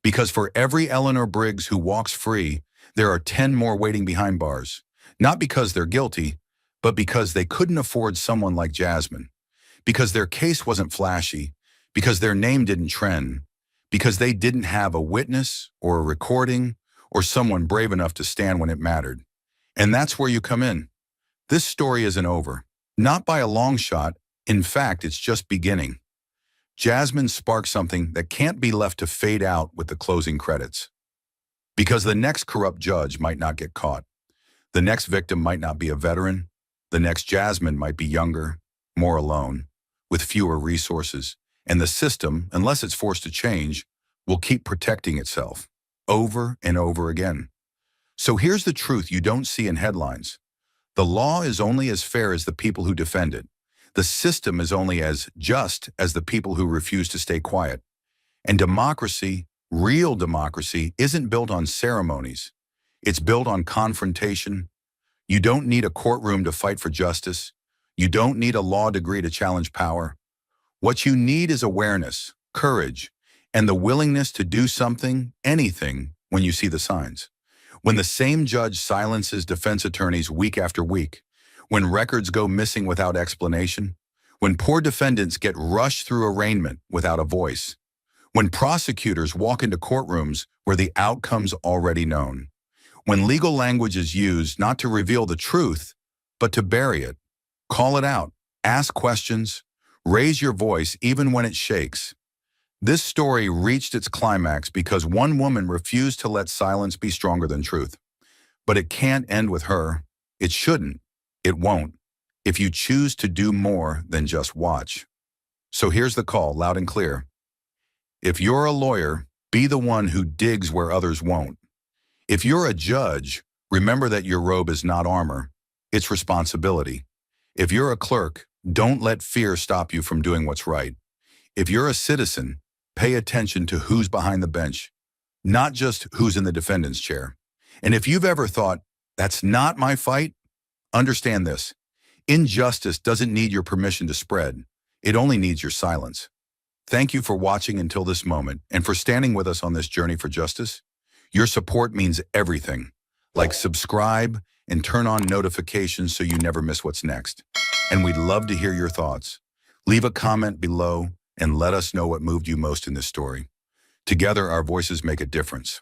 Speaker 1: Because for every Eleanor Briggs who walks free, there are 10 more waiting behind bars. Not because they're guilty, but because they couldn't afford someone like Jasmine. Because their case wasn't flashy. Because their name didn't trend. Because they didn't have a witness or a recording or someone brave enough to stand when it mattered. And that's where you come in. This story isn't over. Not by a long shot. In fact, it's just beginning. Jasmine sparked something that can't be left to fade out with the closing credits. Because the next corrupt judge might not get caught. The next victim might not be a veteran. The next Jasmine might be younger, more alone, with fewer resources. And the system, unless it's forced to change, will keep protecting itself over and over again. So here's the truth you don't see in headlines. The law is only as fair as the people who defend it. The system is only as just as the people who refuse to stay quiet. And democracy, real democracy, isn't built on ceremonies. It's built on confrontation. You don't need a courtroom to fight for justice. You don't need a law degree to challenge power. What you need is awareness, courage, and the willingness to do something, anything, when you see the signs. When the same judge silences defense attorneys week after week, when records go missing without explanation, When poor defendants get rushed through arraignment without a voice. When prosecutors walk into courtrooms where the outcome's already known. When legal language is used not to reveal the truth, but to bury it. Call it out, ask questions, raise your voice even when it shakes. This story reached its climax because one woman refused to let silence be stronger than truth. But it can't end with her. It shouldn't. It won't. If you choose to do more than just watch. So here's the call, loud and clear. If you're a lawyer, be the one who digs where others won't. If you're a judge, remember that your robe is not armor, it's responsibility. If you're a clerk, don't let fear stop you from doing what's right. If you're a citizen, pay attention to who's behind the bench, not just who's in the defendant's chair. And if you've ever thought, that's not my fight, understand this. Injustice doesn't need your permission to spread. It only needs your silence. Thank you for watching until this moment and for standing with us on this journey for justice. Your support means everything. Like subscribe and turn on notifications so you never miss what's next. And we'd love to hear your thoughts. Leave a comment below and let us know what moved you most in this story. Together, our voices make a difference.